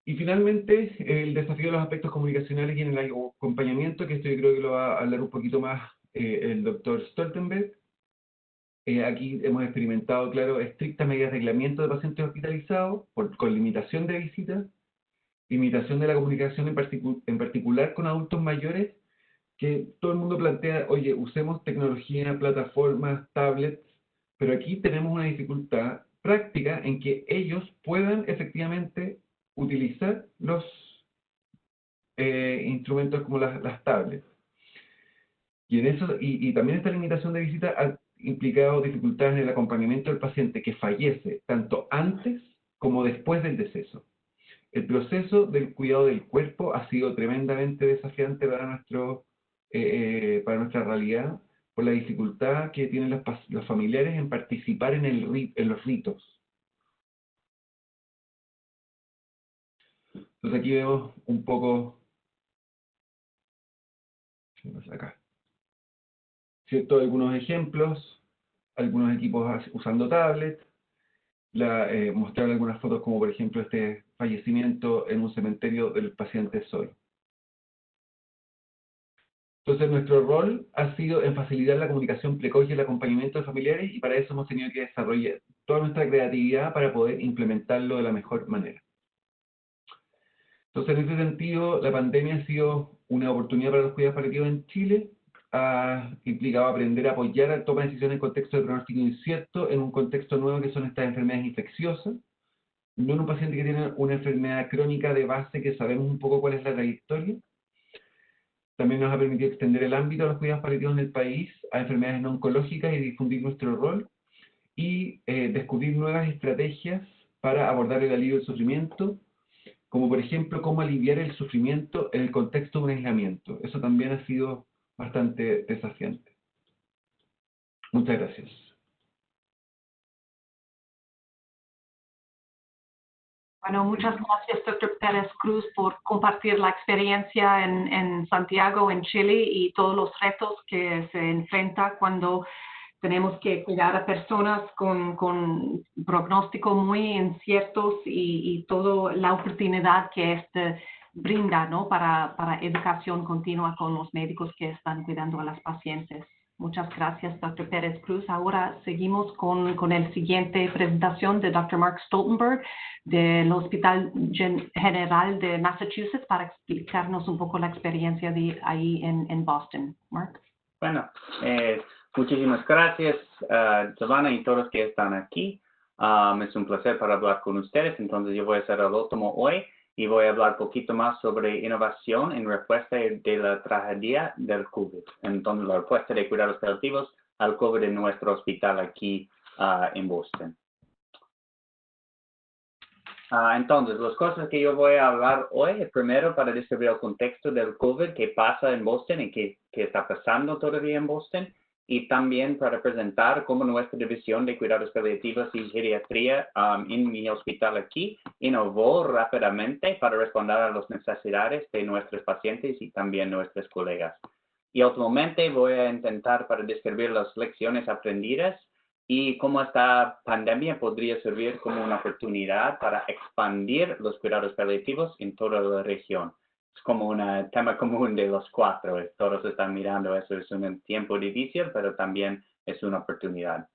Y finalmente, el desafío de los aspectos comunicacionales y en el acompañamiento, que esto yo creo que lo va a hablar un poquito más el doctor Stoltenberg. Aquí hemos experimentado, claro, estrictas medidas de aislamiento de pacientes hospitalizados, con limitación de visitas, limitación de la comunicación en particular con adultos mayores, que todo el mundo plantea, oye, usemos tecnología, plataformas, tablets, pero aquí tenemos una dificultad práctica en que ellos puedan efectivamente utilizar los instrumentos como las tablets. Y, y también esta limitación de visita ha implicado dificultades en el acompañamiento del paciente que fallece, tanto antes como después del deceso. El proceso del cuidado del cuerpo ha sido tremendamente desafiante para nuestra realidad, por la dificultad que tienen los familiares en participar en los ritos. Entonces aquí vemos un poco, acá, ¿cierto? Algunos ejemplos, algunos equipos usando tablets, mostrar algunas fotos como por ejemplo este fallecimiento en un cementerio del paciente solo. Entonces nuestro rol ha sido en facilitar la comunicación precoz y el acompañamiento de familiares y para eso hemos tenido que desarrollar toda nuestra creatividad para poder implementarlo de la mejor manera. Entonces, en ese sentido, la pandemia ha sido una oportunidad para los cuidados paliativos en Chile, ha implicado aprender a apoyar a tomar decisiones en contexto de pronóstico incierto, en un contexto nuevo que son estas enfermedades infecciosas, no en un paciente que tiene una enfermedad crónica de base que sabemos un poco cuál es la trayectoria. También nos ha permitido extender el ámbito de los cuidados paliativos en el país a enfermedades no oncológicas y difundir nuestro rol, y descubrir nuevas estrategias para abordar el alivio del sufrimiento, como por ejemplo cómo aliviar el sufrimiento en el contexto de un aislamiento. Eso también ha sido bastante desafiante. Muchas gracias. Bueno, muchas gracias, doctor Pérez Cruz, por compartir la experiencia en Santiago, en Chile, y todos los retos que se enfrenta cuando tenemos que cuidar a personas con pronósticos muy inciertos y toda la oportunidad que este brinda, ¿no? para educación continua con los médicos que están cuidando a las pacientes. Muchas gracias, Dr. Pérez Cruz. Ahora seguimos con el siguiente presentación de Dr. Mark Stoltenberg del Hospital General de Massachusetts para explicarnos un poco la experiencia de ahí en Boston. Mark. Bueno, muchísimas gracias, Giovanna y todos que están aquí. Es un placer para hablar con ustedes. Entonces, yo voy a hacer el último hoy y voy a hablar un poquito más sobre innovación en respuesta de la tragedia del COVID. Entonces, la respuesta de cuidados paliativos al COVID en nuestro hospital aquí en Boston. Entonces, las cosas que yo voy a hablar hoy, primero para describir el contexto del COVID, qué pasa en Boston y qué está pasando todavía en Boston, y también para presentar cómo nuestra división de cuidados paliativos y geriatría en mi hospital aquí innovó rápidamente para responder a las necesidades de nuestros pacientes y también nuestros colegas. Y últimamente voy a intentar para describir las lecciones aprendidas y cómo esta pandemia podría servir como una oportunidad para expandir los cuidados paliativos en toda la región. Es como un tema común de los cuatro. Todos están mirando eso. Es un tiempo difícil, pero también es una oportunidad.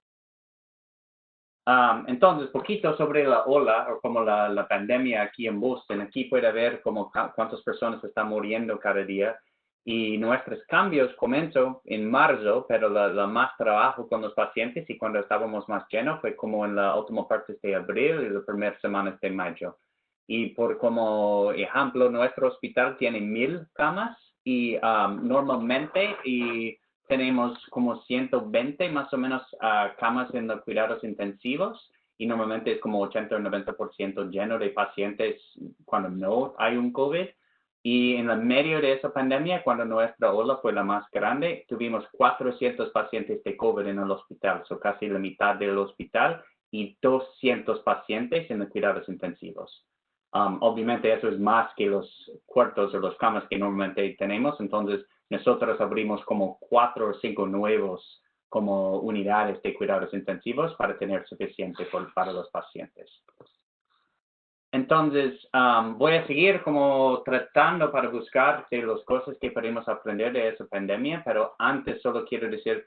Entonces, poquito sobre la ola o como la pandemia aquí en Boston. Aquí puede ver como cuántas personas están muriendo cada día. Y nuestros cambios comenzó en marzo, pero la más trabajo con los pacientes y cuando estábamos más llenos fue como en la última parte de abril y las primeras semanas de mayo. Y por como ejemplo, nuestro hospital tiene 1000 camas y normalmente tenemos como 120 más o menos camas en los cuidados intensivos y normalmente es como 80 o 90% lleno de pacientes cuando no hay un COVID. Y en el medio de esa pandemia, cuando nuestra ola fue la más grande, tuvimos 400 pacientes de COVID en el hospital, casi la mitad del hospital, y 200 pacientes en los cuidados intensivos. Obviamente eso es más que los cuartos o las camas que normalmente tenemos, entonces nosotros abrimos como 4 o 5 nuevos como unidades de cuidados intensivos para tener suficiente para los pacientes. Entonces, voy a seguir como tratando para buscar de las cosas que podemos aprender de esa pandemia, pero antes solo quiero decir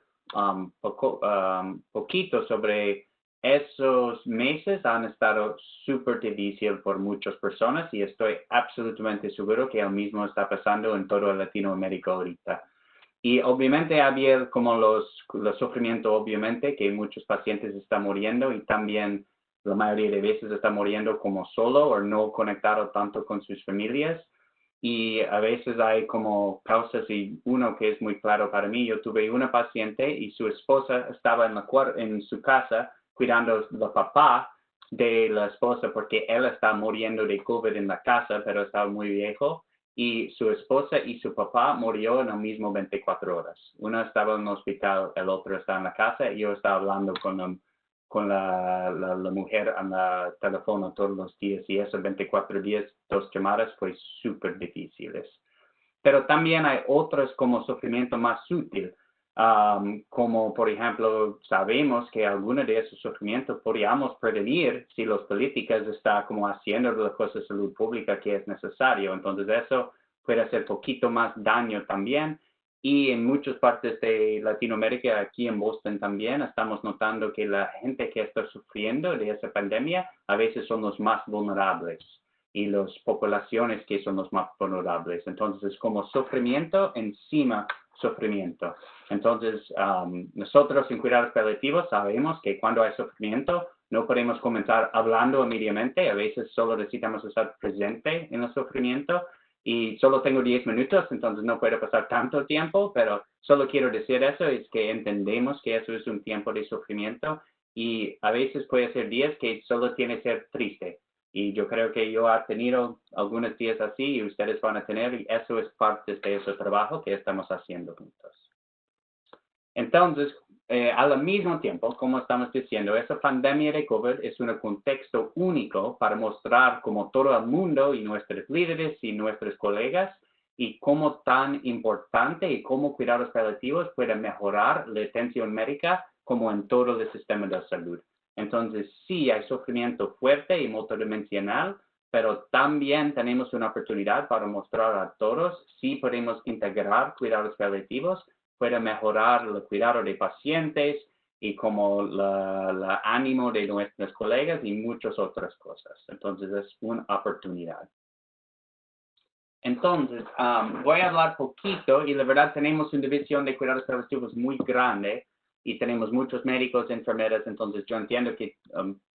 poquito sobre esos meses han estado súper difíciles por muchas personas y estoy absolutamente seguro que el mismo está pasando en toda Latinoamérica ahorita. Y obviamente había como los sufrimientos, obviamente, que muchos pacientes están muriendo y también la mayoría de veces está muriendo como solo o no conectado tanto con sus familias. Y a veces hay como causas y uno que es muy claro para mí. Yo tuve una paciente y su esposa estaba en su casa cuidando al papá de la esposa porque él está muriendo de COVID en la casa, pero estaba muy viejo. Y su esposa y su papá murió en el mismo 24 horas. Uno estaba en el hospital, el otro está en la casa y yo estaba hablando con la mujer en el teléfono todos los días y esos 24 días, 2 llamadas fue súper difíciles. Pero también hay otros como sufrimiento más sutil, como por ejemplo, sabemos que algunos de esos sufrimientos podríamos prevenir si las políticas están como haciendo las cosas de salud pública que es necesario. Entonces eso puede hacer poquito más daño también. Y en muchas partes de Latinoamérica, aquí en Boston también, estamos notando que la gente que está sufriendo de esa pandemia a veces son los más vulnerables y las poblaciones que son los más vulnerables. Entonces, es como sufrimiento encima sufrimiento. Entonces, nosotros en cuidados paliativos sabemos que cuando hay sufrimiento no podemos comenzar hablando inmediatamente. A veces solo necesitamos estar presente en el sufrimiento. Y solo tengo 10 minutos, entonces no puedo pasar tanto tiempo, pero solo quiero decir eso, es que entendemos que eso es un tiempo de sufrimiento y a veces puede ser días que solo tiene que ser triste. Y yo creo que yo he tenido algunos días así y ustedes van a tener, y eso es parte de ese trabajo que estamos haciendo juntos. Entonces, al mismo tiempo, como estamos diciendo, esa pandemia de COVID es un contexto único para mostrar cómo todo el mundo y nuestros líderes y nuestros colegas y cómo tan importante y cómo cuidados paliativos pueden mejorar la atención médica como en todo el sistema de salud. Entonces, sí, hay sufrimiento fuerte y multidimensional, pero también tenemos una oportunidad para mostrar a todos si podemos integrar cuidados paliativos, puede mejorar el cuidado de pacientes y como el ánimo de nuestros colegas y muchas otras cosas. Entonces, es una oportunidad. Entonces, voy a hablar poquito y la verdad tenemos una división de cuidados paliativos muy grande y tenemos muchos médicos, enfermeras, entonces yo entiendo que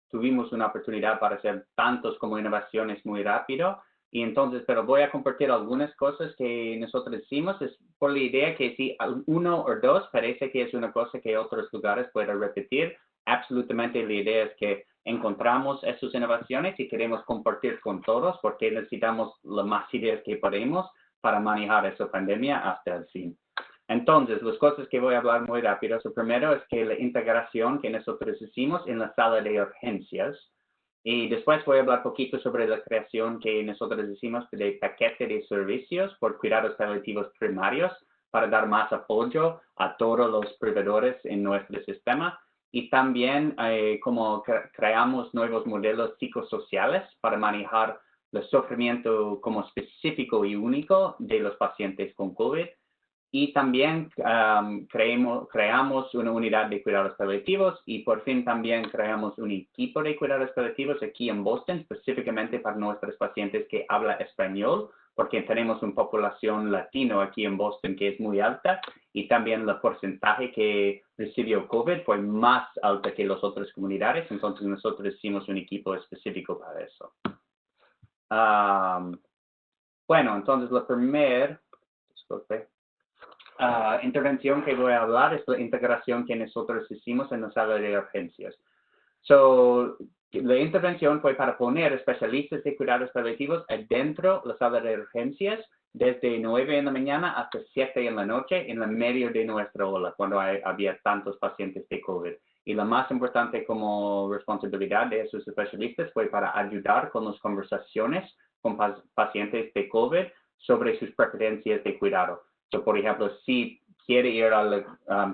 tuvimos una oportunidad para hacer tantos como innovaciones muy rápido y entonces, pero voy a compartir algunas cosas que nosotros hicimos, es por la idea que si uno o dos parece que es una cosa que otros lugares pueden repetir, absolutamente la idea es que encontramos esas innovaciones y queremos compartir con todos porque necesitamos las más ideas que podemos para manejar esa pandemia hasta el fin. Entonces, las cosas que voy a hablar muy rápido, lo primero es que la integración que nosotros hicimos en la sala de urgencias y después voy a hablar poquito sobre la creación que nosotros hicimos de paquete de servicios por cuidados paliativos primarios para dar más apoyo a todos los proveedores en nuestro sistema. Y también como creamos nuevos modelos psicosociales para manejar el sufrimiento como específico y único de los pacientes con COVID. Y también creamos una unidad de cuidados paliativos y por fin también creamos un equipo de cuidados paliativos aquí en Boston, específicamente para nuestros pacientes que hablan español, porque tenemos una población latino aquí en Boston que es muy alta y también el porcentaje que recibió COVID fue más alto que las otras comunidades, entonces nosotros hicimos un equipo específico para eso. Bueno, entonces la primera intervención que voy a hablar es la integración que nosotros hicimos en la sala de urgencias. La intervención fue para poner especialistas de cuidados paliativos adentro de la sala de urgencias desde 9 de la mañana hasta 7 de la noche en el medio de nuestra ola, cuando había tantos pacientes de COVID. Y la más importante como responsabilidad de esos especialistas fue para ayudar con las conversaciones con pacientes de COVID sobre sus preferencias de cuidado. Por ejemplo, si quiere ir al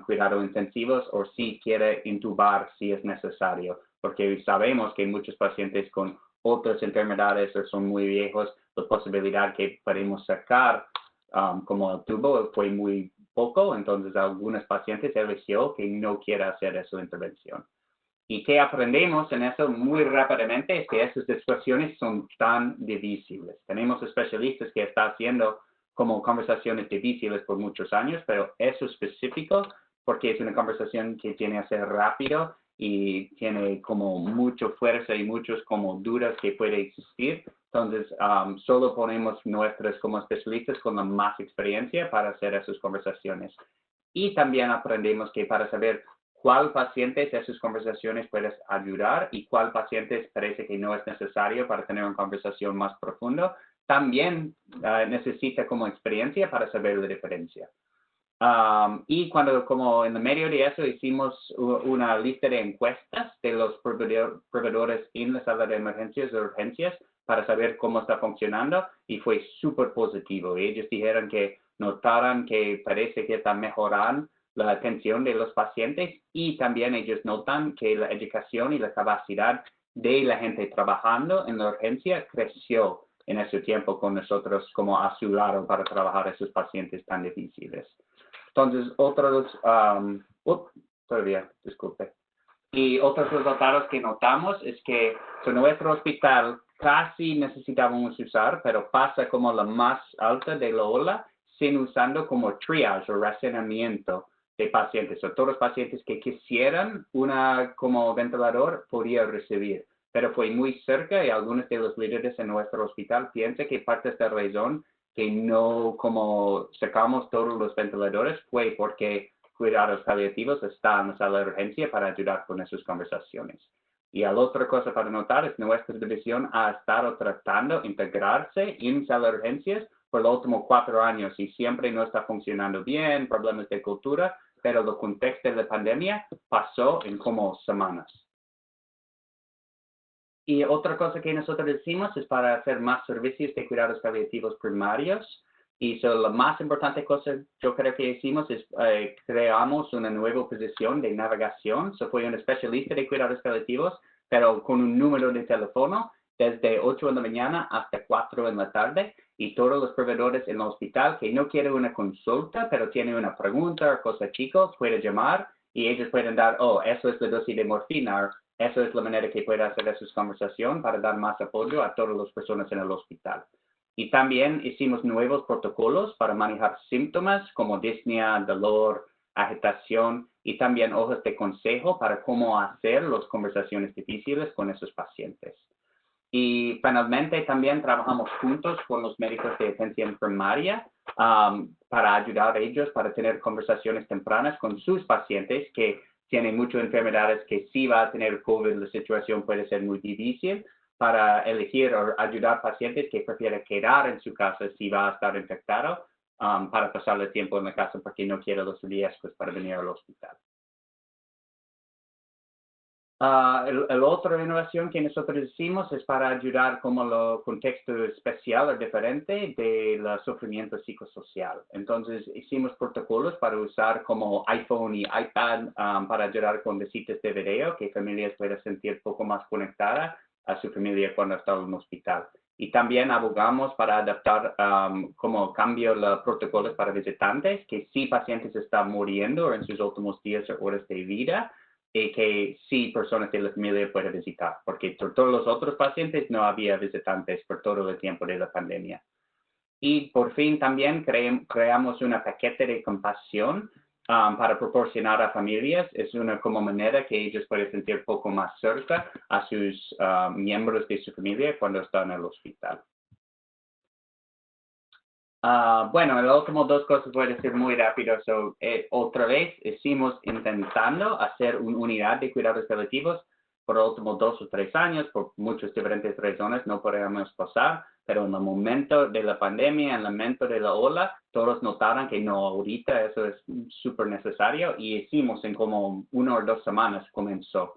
cuidado intensivos o si quiere intubar si es necesario, porque sabemos que muchos pacientes con otras enfermedades o son muy viejos, la posibilidad que podemos sacar como el tubo fue muy poco, entonces algunos pacientes eligió que no quiere hacer esa intervención. Y que aprendemos en eso muy rápidamente es que esas discusiones son tan difíciles. Tenemos especialistas que están haciendo como conversaciones difíciles por muchos años, pero eso específico porque es una conversación que tiene que ser rápido y tiene como mucha fuerza y muchas como dudas que puede existir. Entonces, solo ponemos nuestros como especialistas con la más experiencia para hacer esas conversaciones. Y también aprendemos que para saber cuál pacientes esas conversaciones puedes ayudar y cuál pacientes parece que no es necesario para tener una conversación más profunda, también necesita como experiencia para saber la diferencia. Y cuando como en el medio de eso hicimos una lista de encuestas de los proveedores en la sala de emergencias o urgencias para saber cómo está funcionando y fue súper positivo. Ellos dijeron que notaron que parece que está mejorando la atención de los pacientes y también ellos notan que la educación y la capacidad de la gente trabajando en la urgencia creció en ese tiempo con nosotros como a su lado para trabajar a esos pacientes tan difíciles. Entonces, Y otros resultados que notamos es que nuestro hospital casi necesitábamos usar, pero pasa como la más alta de la ola, sin usando como triage o racionamiento de pacientes. Todos los pacientes que quisieran una como ventilador podían recibir, pero fue muy cerca y algunos de los líderes en nuestro hospital piensan que parte de la razón que no como sacamos todos los ventiladores fue porque cuidados paliativos están en la sala de urgencia para ayudar con esas conversaciones. Y la otra cosa para notar es que nuestra división ha estado tratando de integrarse en sala de urgencias por los últimos 4 años y siempre no está funcionando bien, problemas de cultura, pero el contexto de la pandemia pasó en como semanas. Y otra cosa que nosotros decimos es para hacer más servicios de cuidados paliativos primarios. Y la más importante cosa yo creo que hicimos es creamos una nueva posición de navegación. Fue un especialista de cuidados paliativos, pero con un número de teléfono desde 8 de la mañana hasta 4 de la tarde. Y todos los proveedores en el hospital que no quieren una consulta, pero tienen una pregunta o cosa chicos, pueden llamar y ellos pueden dar, eso es la dosis de morfina. Eso es la manera que puede hacer esa conversación para dar más apoyo a todas las personas en el hospital. Y también hicimos nuevos protocolos para manejar síntomas como disnea, dolor, agitación y también hojas de consejo para cómo hacer las conversaciones difíciles con esos pacientes. Y finalmente también trabajamos juntos con los médicos de atención primaria para ayudar a ellos para tener conversaciones tempranas con sus pacientes que tienen muchas enfermedades que si va a tener COVID, la situación puede ser muy difícil para elegir o ayudar pacientes que prefieren quedar en su casa si va a estar infectado para pasar el tiempo en la casa porque no quiere los riesgos para venir al hospital. La otra innovación que nosotros hicimos es para ayudar como el contexto especial o diferente del sufrimiento psicosocial. Entonces, hicimos protocolos para usar como iPhone y iPad para ayudar con visitas de video, que familias puedan sentir un poco más conectadas a su familia cuando están en un hospital. Y también abogamos para adaptar como cambio los protocolos para visitantes, que si pacientes están muriendo en sus últimos días o horas de vida, y que sí personas de la familia pueden visitar, porque por todos los otros pacientes no había visitantes por todo el tiempo de la pandemia. Y por fin también creamos una paquete de compasión para proporcionar a familias. Es una como manera que ellos pueden sentir un poco más cerca a sus miembros de su familia cuando están en el hospital. Bueno, las últimas dos cosas voy a decir muy rápido. Otra vez, hicimos intentando hacer una unidad de cuidados paliativos por los últimos 2 o 3 años, por muchas diferentes razones no podíamos pasar, pero en el momento de la pandemia, en el momento de la ola, todos notaron que no, ahorita eso es súper necesario y hicimos en como 1 o 2 semanas comenzó.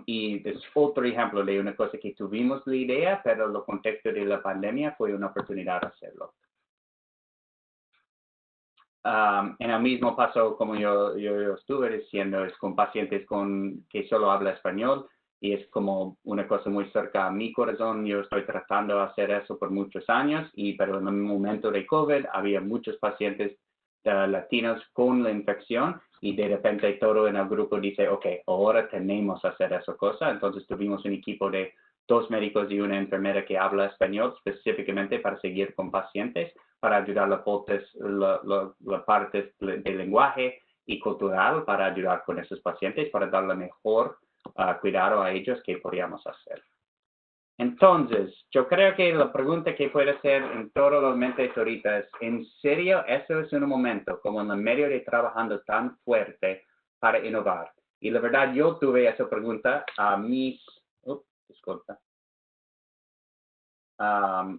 Y es otro ejemplo de una cosa que tuvimos la idea, pero el contexto de la pandemia fue una oportunidad de hacerlo. En el mismo paso, como yo estuve diciendo, es con pacientes que solo hablan español y es como una cosa muy cerca a mi corazón. Yo estoy tratando de hacer eso por muchos años, pero en el momento de COVID había muchos pacientes latinos con la infección y de repente todo en el grupo dice, ok, ahora tenemos que hacer esa cosa. Entonces tuvimos un equipo de 2 médicos y una enfermera que habla español específicamente para seguir con pacientes, para ayudar la parte del lenguaje y cultural para ayudar con esos pacientes, para darle mejor cuidado a ellos que podríamos hacer. Entonces, yo creo que la pregunta que puede ser en todos los mentes ahorita es, ¿en serio eso es un momento como en el medio de trabajando tan fuerte para innovar? Y la verdad, yo tuve esa pregunta a disculpa.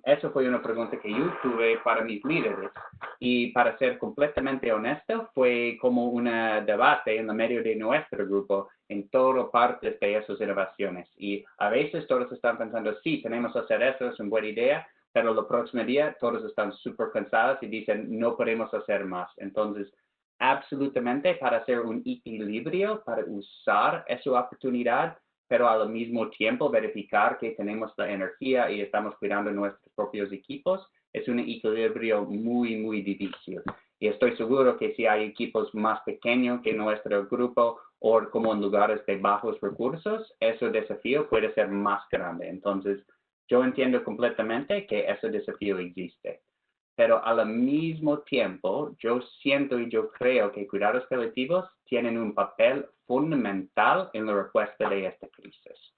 Eso fue una pregunta que yo tuve para mis líderes y para ser completamente honesto fue como un debate en el medio de nuestro grupo en todas partes de esas innovaciones y a veces todos están pensando sí, tenemos que hacer eso, es una buena idea, pero el próximo día todos están súper cansados y dicen no podemos hacer más. Entonces, absolutamente para hacer un equilibrio, para usar esa oportunidad, pero al mismo tiempo verificar que tenemos la energía y estamos cuidando nuestros propios equipos, es un equilibrio muy, muy difícil. Y estoy seguro que si hay equipos más pequeños que nuestro grupo o como en lugares de bajos recursos, ese desafío puede ser más grande. Entonces, yo entiendo completamente que ese desafío existe. Pero al mismo tiempo, yo siento y yo creo que cuidados paliativos tienen un papel fundamental en la respuesta de esta crisis.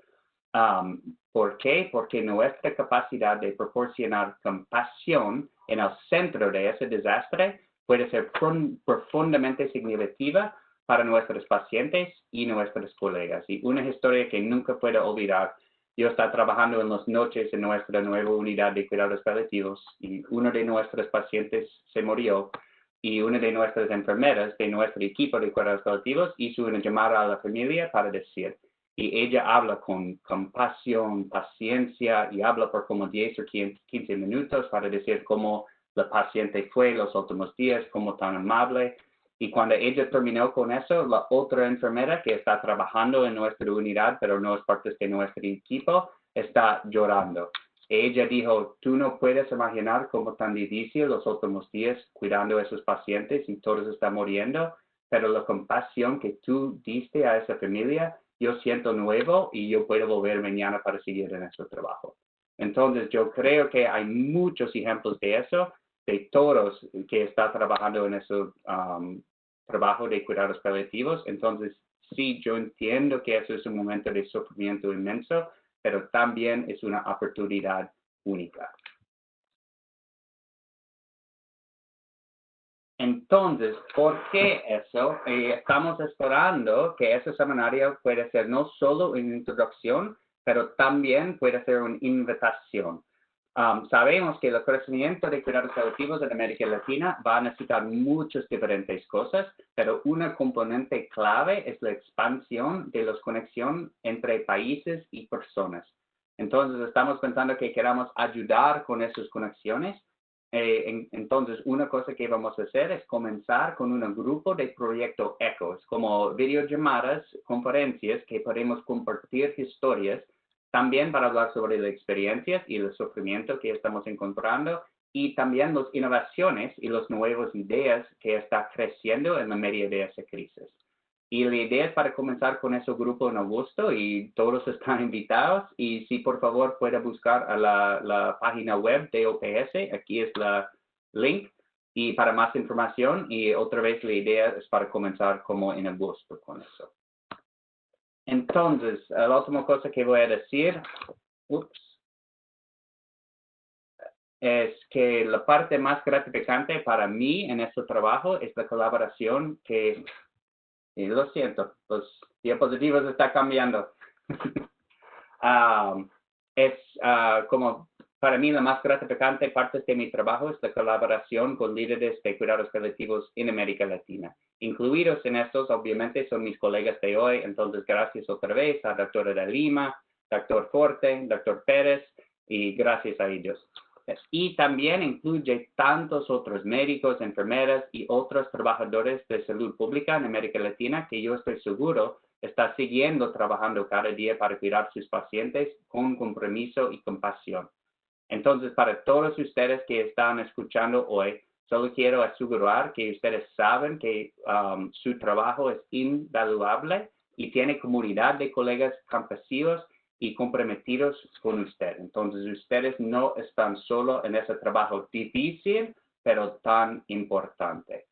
¿Por qué? Porque nuestra capacidad de proporcionar compasión en el centro de ese desastre puede ser profundamente significativa para nuestros pacientes y nuestros colegas. Y una historia que nunca puedo olvidar. Yo estaba trabajando en las noches en nuestra nueva unidad de cuidados paliativos y uno de nuestros pacientes se murió y una de nuestras enfermeras de nuestro equipo de cuidados paliativos hizo una llamada a la familia para decir, y ella habla con compasión, paciencia, y habla por como 10 o 15 minutos para decir cómo la paciente fue los últimos días, cómo tan amable. Y cuando ella terminó con eso, la otra enfermera que está trabajando en nuestra unidad, pero no es parte de nuestro equipo, está llorando. Ella dijo, tú no puedes imaginar cómo tan difícil los últimos días cuidando a esos pacientes y todos están muriendo, pero la compasión que tú diste a esa familia, yo siento nuevo y yo puedo volver mañana para seguir en ese trabajo. Entonces, yo creo que hay muchos ejemplos de eso, de todos que están trabajando en ese trabajo de cuidados paliativos. Entonces, sí, yo entiendo que eso es un momento de sufrimiento inmenso, pero también es una oportunidad única. Entonces, ¿por qué eso? Estamos esperando que ese seminario pueda ser no solo una introducción, pero también puede ser una invitación. Sabemos que el crecimiento de cuidados paliativos en América Latina va a necesitar muchas diferentes cosas, pero una componente clave es la expansión de las conexiones entre países y personas. Entonces, estamos pensando que queramos ayudar con esas conexiones. Entonces, una cosa que vamos a hacer es comenzar con un grupo de proyecto ECHOS, como videollamadas, conferencias que podemos compartir historias, también para hablar sobre las experiencias y el sufrimiento que estamos encontrando, y también las innovaciones y las nuevas ideas que están creciendo en la medio de esa crisis. Y la idea es para comenzar con ese grupo en agosto y todos están invitados. Y si por favor puede buscar a la página web de OPS, aquí es la link y para más información. Y otra vez la idea es para comenzar como en agosto con eso. Entonces, la última cosa que voy a decir, es que la parte más gratificante para mí en este trabajo es la colaboración que... Y lo siento, los diapositivos están cambiando. Como para mí la más gratificante parte de mi trabajo es la colaboración con líderes de cuidados paliativos en América Latina. Incluidos en estos, obviamente, son mis colegas de hoy. Entonces, gracias otra vez a doctora de Lima, doctor Forte, doctor Pérez, y gracias a ellos. Y también incluye tantos otros médicos, enfermeras y otros trabajadores de salud pública en América Latina que yo estoy seguro está siguiendo trabajando cada día para cuidar a sus pacientes con compromiso y compasión. Entonces, para todos ustedes que están escuchando hoy, solo quiero asegurar que ustedes saben que su trabajo es invaluable y tiene comunidad de colegas campesinos y comprometidos con usted. Entonces, ustedes no están solo en ese trabajo difícil, pero tan importante.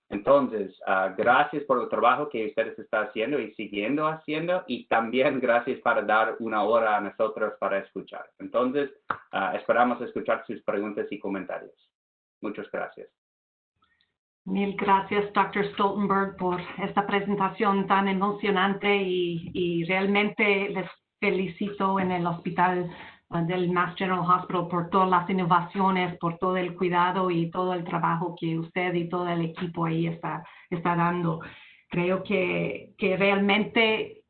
Entonces, gracias por el trabajo que ustedes están haciendo y siguiendo haciendo, y también gracias para dar una hora a nosotros para escuchar. Entonces, esperamos escuchar sus preguntas y comentarios. Muchas gracias. Mil gracias, Dr. Stoltenberg, por esta presentación tan emocionante y realmente les felicito en el hospital del Mass General Hospital por todas las innovaciones, por todo el cuidado y todo el trabajo que usted y todo el equipo ahí está dando. Creo que realmente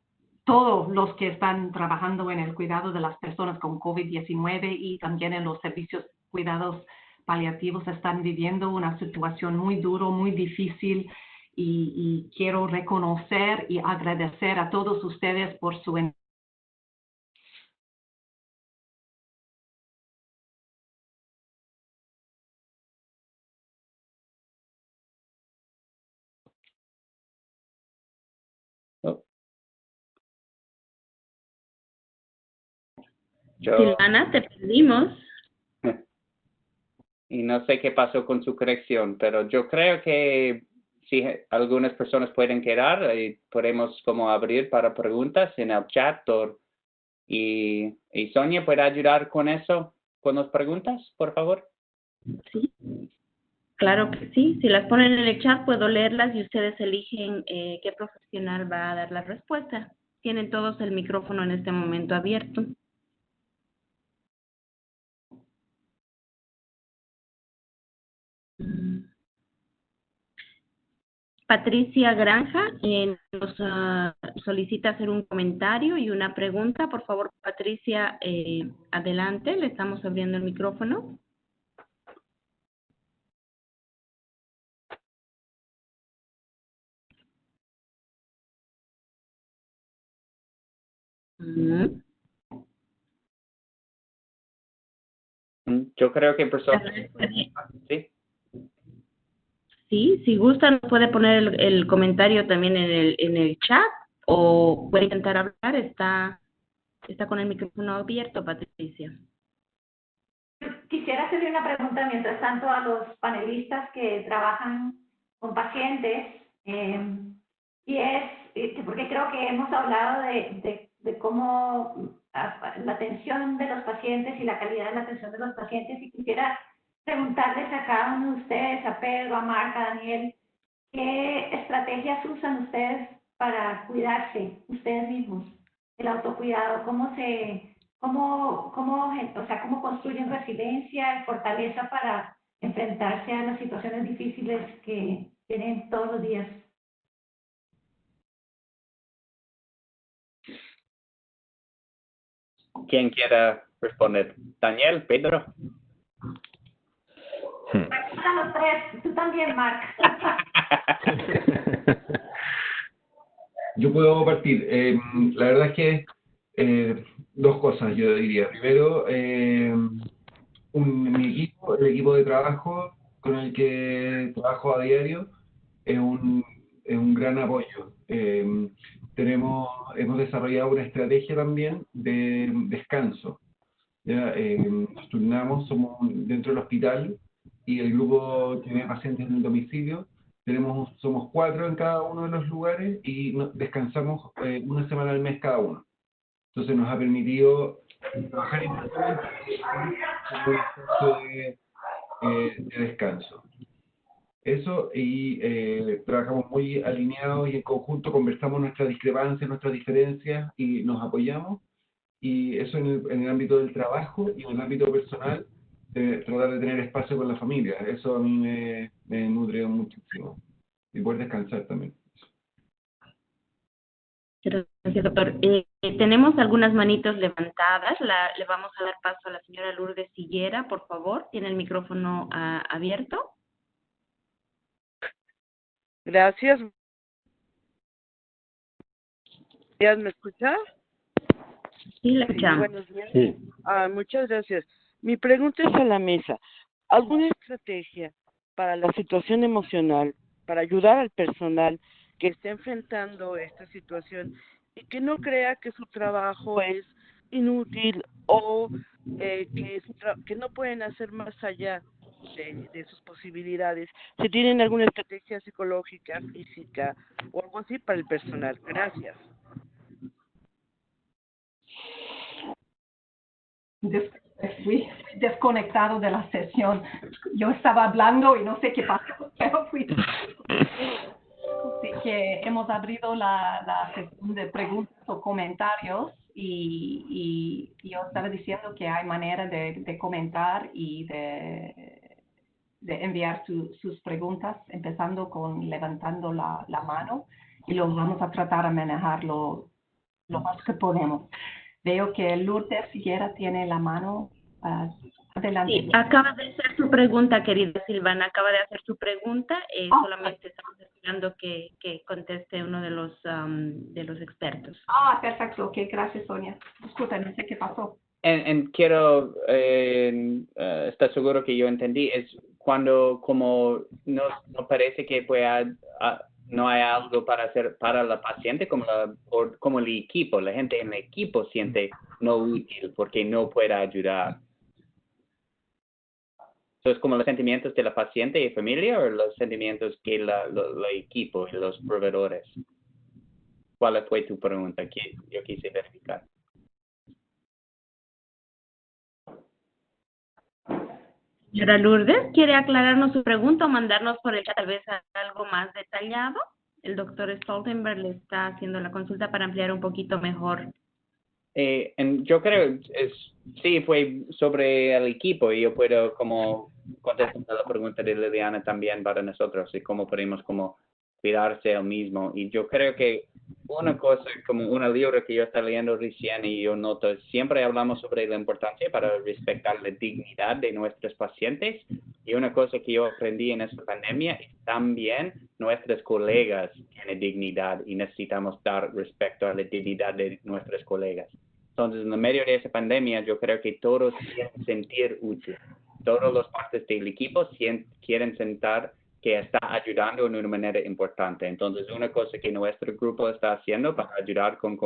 todos los que están trabajando en el cuidado de las personas con COVID-19 y también en los servicios cuidados paliativos están viviendo una situación muy dura, muy difícil, y quiero reconocer y agradecer a todos ustedes por su Silvana, te perdimos. Y no sé qué pasó con su conexión, pero yo creo que si algunas personas pueden quedar, podemos como abrir para preguntas en el chat. Y Sonia, ¿puede ayudar con eso, con las preguntas, por favor? Sí, claro que sí. Si las ponen en el chat, puedo leerlas y ustedes eligen qué profesional va a dar la respuesta. Tienen todos el micrófono en este momento abierto. Patricia Granja nos solicita hacer un comentario y una pregunta. Por favor, Patricia, adelante, le estamos abriendo el micrófono. Yo creo que sí. Sí, si gusta nos puede poner el comentario también en el chat o puede intentar hablar. Está con el micrófono abierto, Patricia. Quisiera hacerle una pregunta mientras tanto a los panelistas que trabajan con pacientes, y es, porque creo que hemos hablado de cómo la atención de los pacientes y la calidad de la atención de los pacientes, y quisiera preguntarles a cada uno de ustedes, a Pedro, a Marca, a Daniel, ¿qué estrategias usan ustedes para cuidarse ustedes mismos? El autocuidado, ¿cómo construyen resiliencia y fortaleza para enfrentarse a las situaciones difíciles que tienen todos los días? ¿Quién quiera responder? Daniel, Pedro. Los tres, tú también, Marc. Yo puedo partir. La verdad es que dos cosas yo diría. Primero, mi equipo, el equipo de trabajo con el que trabajo a diario, es un gran apoyo. Hemos desarrollado una estrategia también de descanso. ¿Ya? Nos turnamos, somos dentro del hospital y el grupo tiene pacientes en el domicilio. Somos 4 en cada uno de los lugares y descansamos una semana al mes cada uno. Entonces nos ha permitido trabajar inmediatamente en un proceso de descanso. Eso, y trabajamos muy alineados y en conjunto, conversamos nuestras discrepancias, nuestras diferencias y nos apoyamos. Y eso en el ámbito del trabajo y en el ámbito personal, tratar de tener espacio con la familia. Eso a mí me nutre muchísimo. Y poder descansar también. Gracias, doctor. Tenemos algunas manitos levantadas. Le vamos a dar paso a la señora Lourdes Sillera, por favor. Tiene el micrófono abierto. Gracias. ¿Me escucha? Sí, la escuchamos. Buenos días. Sí. Muchas gracias. Mi pregunta es a la mesa. ¿Alguna estrategia para la situación emocional, para ayudar al personal que está enfrentando esta situación y que no crea que su trabajo es inútil o que no pueden hacer más allá de sus posibilidades? Si tienen alguna estrategia psicológica, física o algo así para el personal. Gracias. Fui desconectado de la sesión. Yo estaba hablando y no sé qué pasó, pero fui. Así que hemos abrido la sesión de preguntas o comentarios y yo estaba diciendo que hay manera de comentar y de enviar sus preguntas, empezando con levantando la mano, y lo vamos a tratar de manejarlo lo más que podemos. Veo que Lourdes Sillera tiene la mano adelante. Sí, acaba de hacer su pregunta, querida Silvana, acaba de hacer su pregunta. Solamente estamos esperando que conteste uno de los expertos. Perfecto. Ok, gracias, Sonia. Disculpa, no sé qué pasó. Quiero estar seguro que yo entendí. Es cuando como no parece que no hay algo para hacer para la paciente, como el equipo, la gente en el equipo siente no útil porque no puede ayudar. ¿Es como los sentimientos de la paciente y familia o los sentimientos que el equipo y los proveedores? ¿Cuál fue tu pregunta? Yo quise verificar. Señora Lourdes, ¿quiere aclararnos su pregunta o mandarnos por el chat tal vez algo más detallado? El doctor Stoltenberg le está haciendo la consulta para ampliar un poquito mejor. Yo creo, sí, fue sobre el equipo y yo puedo como contestar la pregunta de Liliana también para nosotros y cómo podemos como cuidarse el mismo. Y yo creo que una cosa, como un libro que yo estaba leyendo recién y yo noto, siempre hablamos sobre la importancia para respetar la dignidad de nuestros pacientes. Y una cosa que yo aprendí en esta pandemia es también nuestros colegas tienen dignidad y necesitamos dar respeto a la dignidad de nuestros colegas. Entonces, en el medio de esa pandemia, yo creo que todos quieren sentir útil. Todas las partes del equipo quieren sentir que está ayudando de una manera importante. Entonces, una cosa que nuestro grupo está haciendo para ayudar con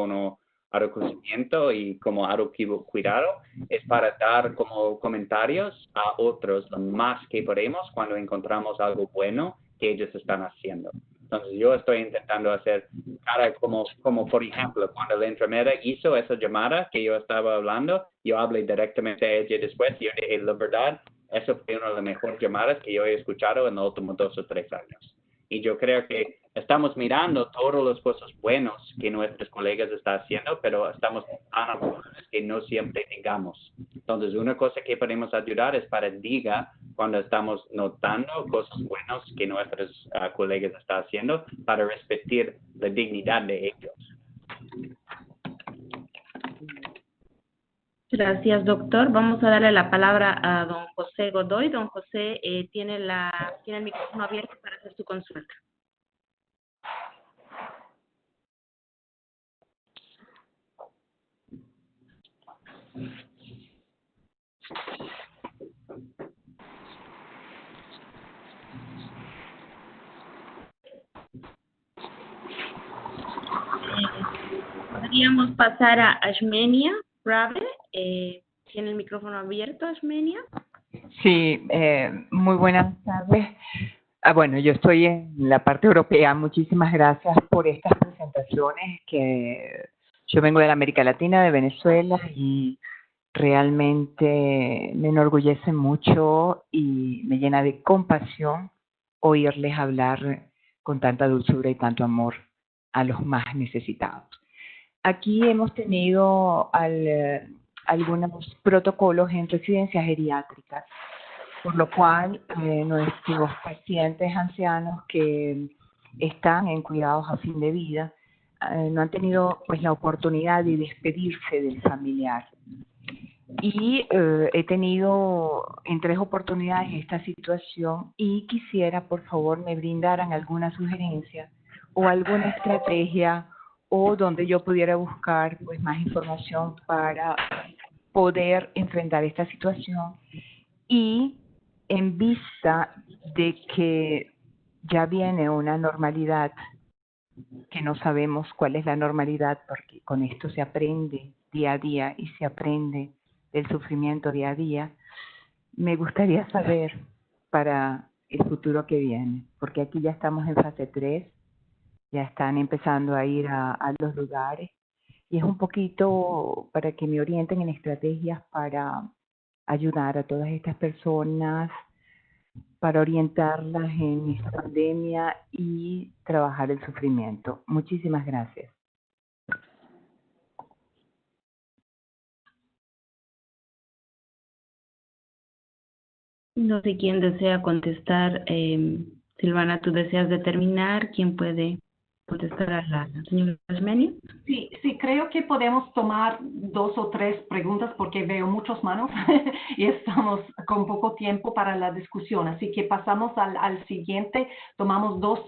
autoconocimiento y como autocuidado es para dar como comentarios a otros lo más que podemos cuando encontramos algo bueno que ellos están haciendo. Entonces, yo estoy intentando hacer como por ejemplo, cuando la enfermera hizo esa llamada que yo estaba hablando, yo hablé directamente a ella después y yo dije, la verdad, eso fue una de las mejores llamadas que yo he escuchado en los últimos 2 o 3 años. Y yo creo que estamos mirando todos los cosas buenos que nuestros colegas están haciendo, pero estamos tan aburridos que no siempre digamos. Entonces, una cosa que podemos ayudar es para diga cuando estamos notando cosas buenas que nuestros colegas están haciendo para respetar la dignidad de ellos. Gracias, doctor. Vamos a darle la palabra a don José Godoy. Don José tiene el micrófono abierto para hacer su consulta. Podríamos pasar a Ashmenia Brave. ¿Tiene el micrófono abierto, Ashmenia? Sí, muy buenas tardes. Bueno, yo estoy en la parte europea. Muchísimas gracias por estas presentaciones que yo vengo de la América Latina, de Venezuela, y realmente me enorgullece mucho y me llena de compasión oírles hablar con tanta dulzura y tanto amor a los más necesitados. Aquí hemos tenido algunos protocolos en residencias geriátricas, por lo cual nuestros pacientes ancianos que están en cuidados a fin de vida no han tenido pues la oportunidad de despedirse del familiar. Y he tenido en 3 oportunidades esta situación y quisiera, por favor, me brindaran alguna sugerencia o alguna estrategia o donde yo pudiera buscar pues más información para poder enfrentar esta situación. Y en vista de que ya viene una normalidad, que no sabemos cuál es la normalidad, porque con esto se aprende día a día y se aprende del sufrimiento día a día, me gustaría saber para el futuro que viene, porque aquí ya estamos en fase 3, ya están empezando a ir a los lugares, y es un poquito para que me orienten en estrategias para ayudar a todas estas personas, para orientarlas en esta pandemia y trabajar el sufrimiento. Muchísimas gracias. No sé quién desea contestar. Silvana, ¿tú deseas determinar quién puede contestar a la señora Ashmenia? Sí, creo que podemos tomar 2 o 3 preguntas porque veo muchas manos y estamos con poco tiempo para la discusión. Así que pasamos al siguiente, tomamos 2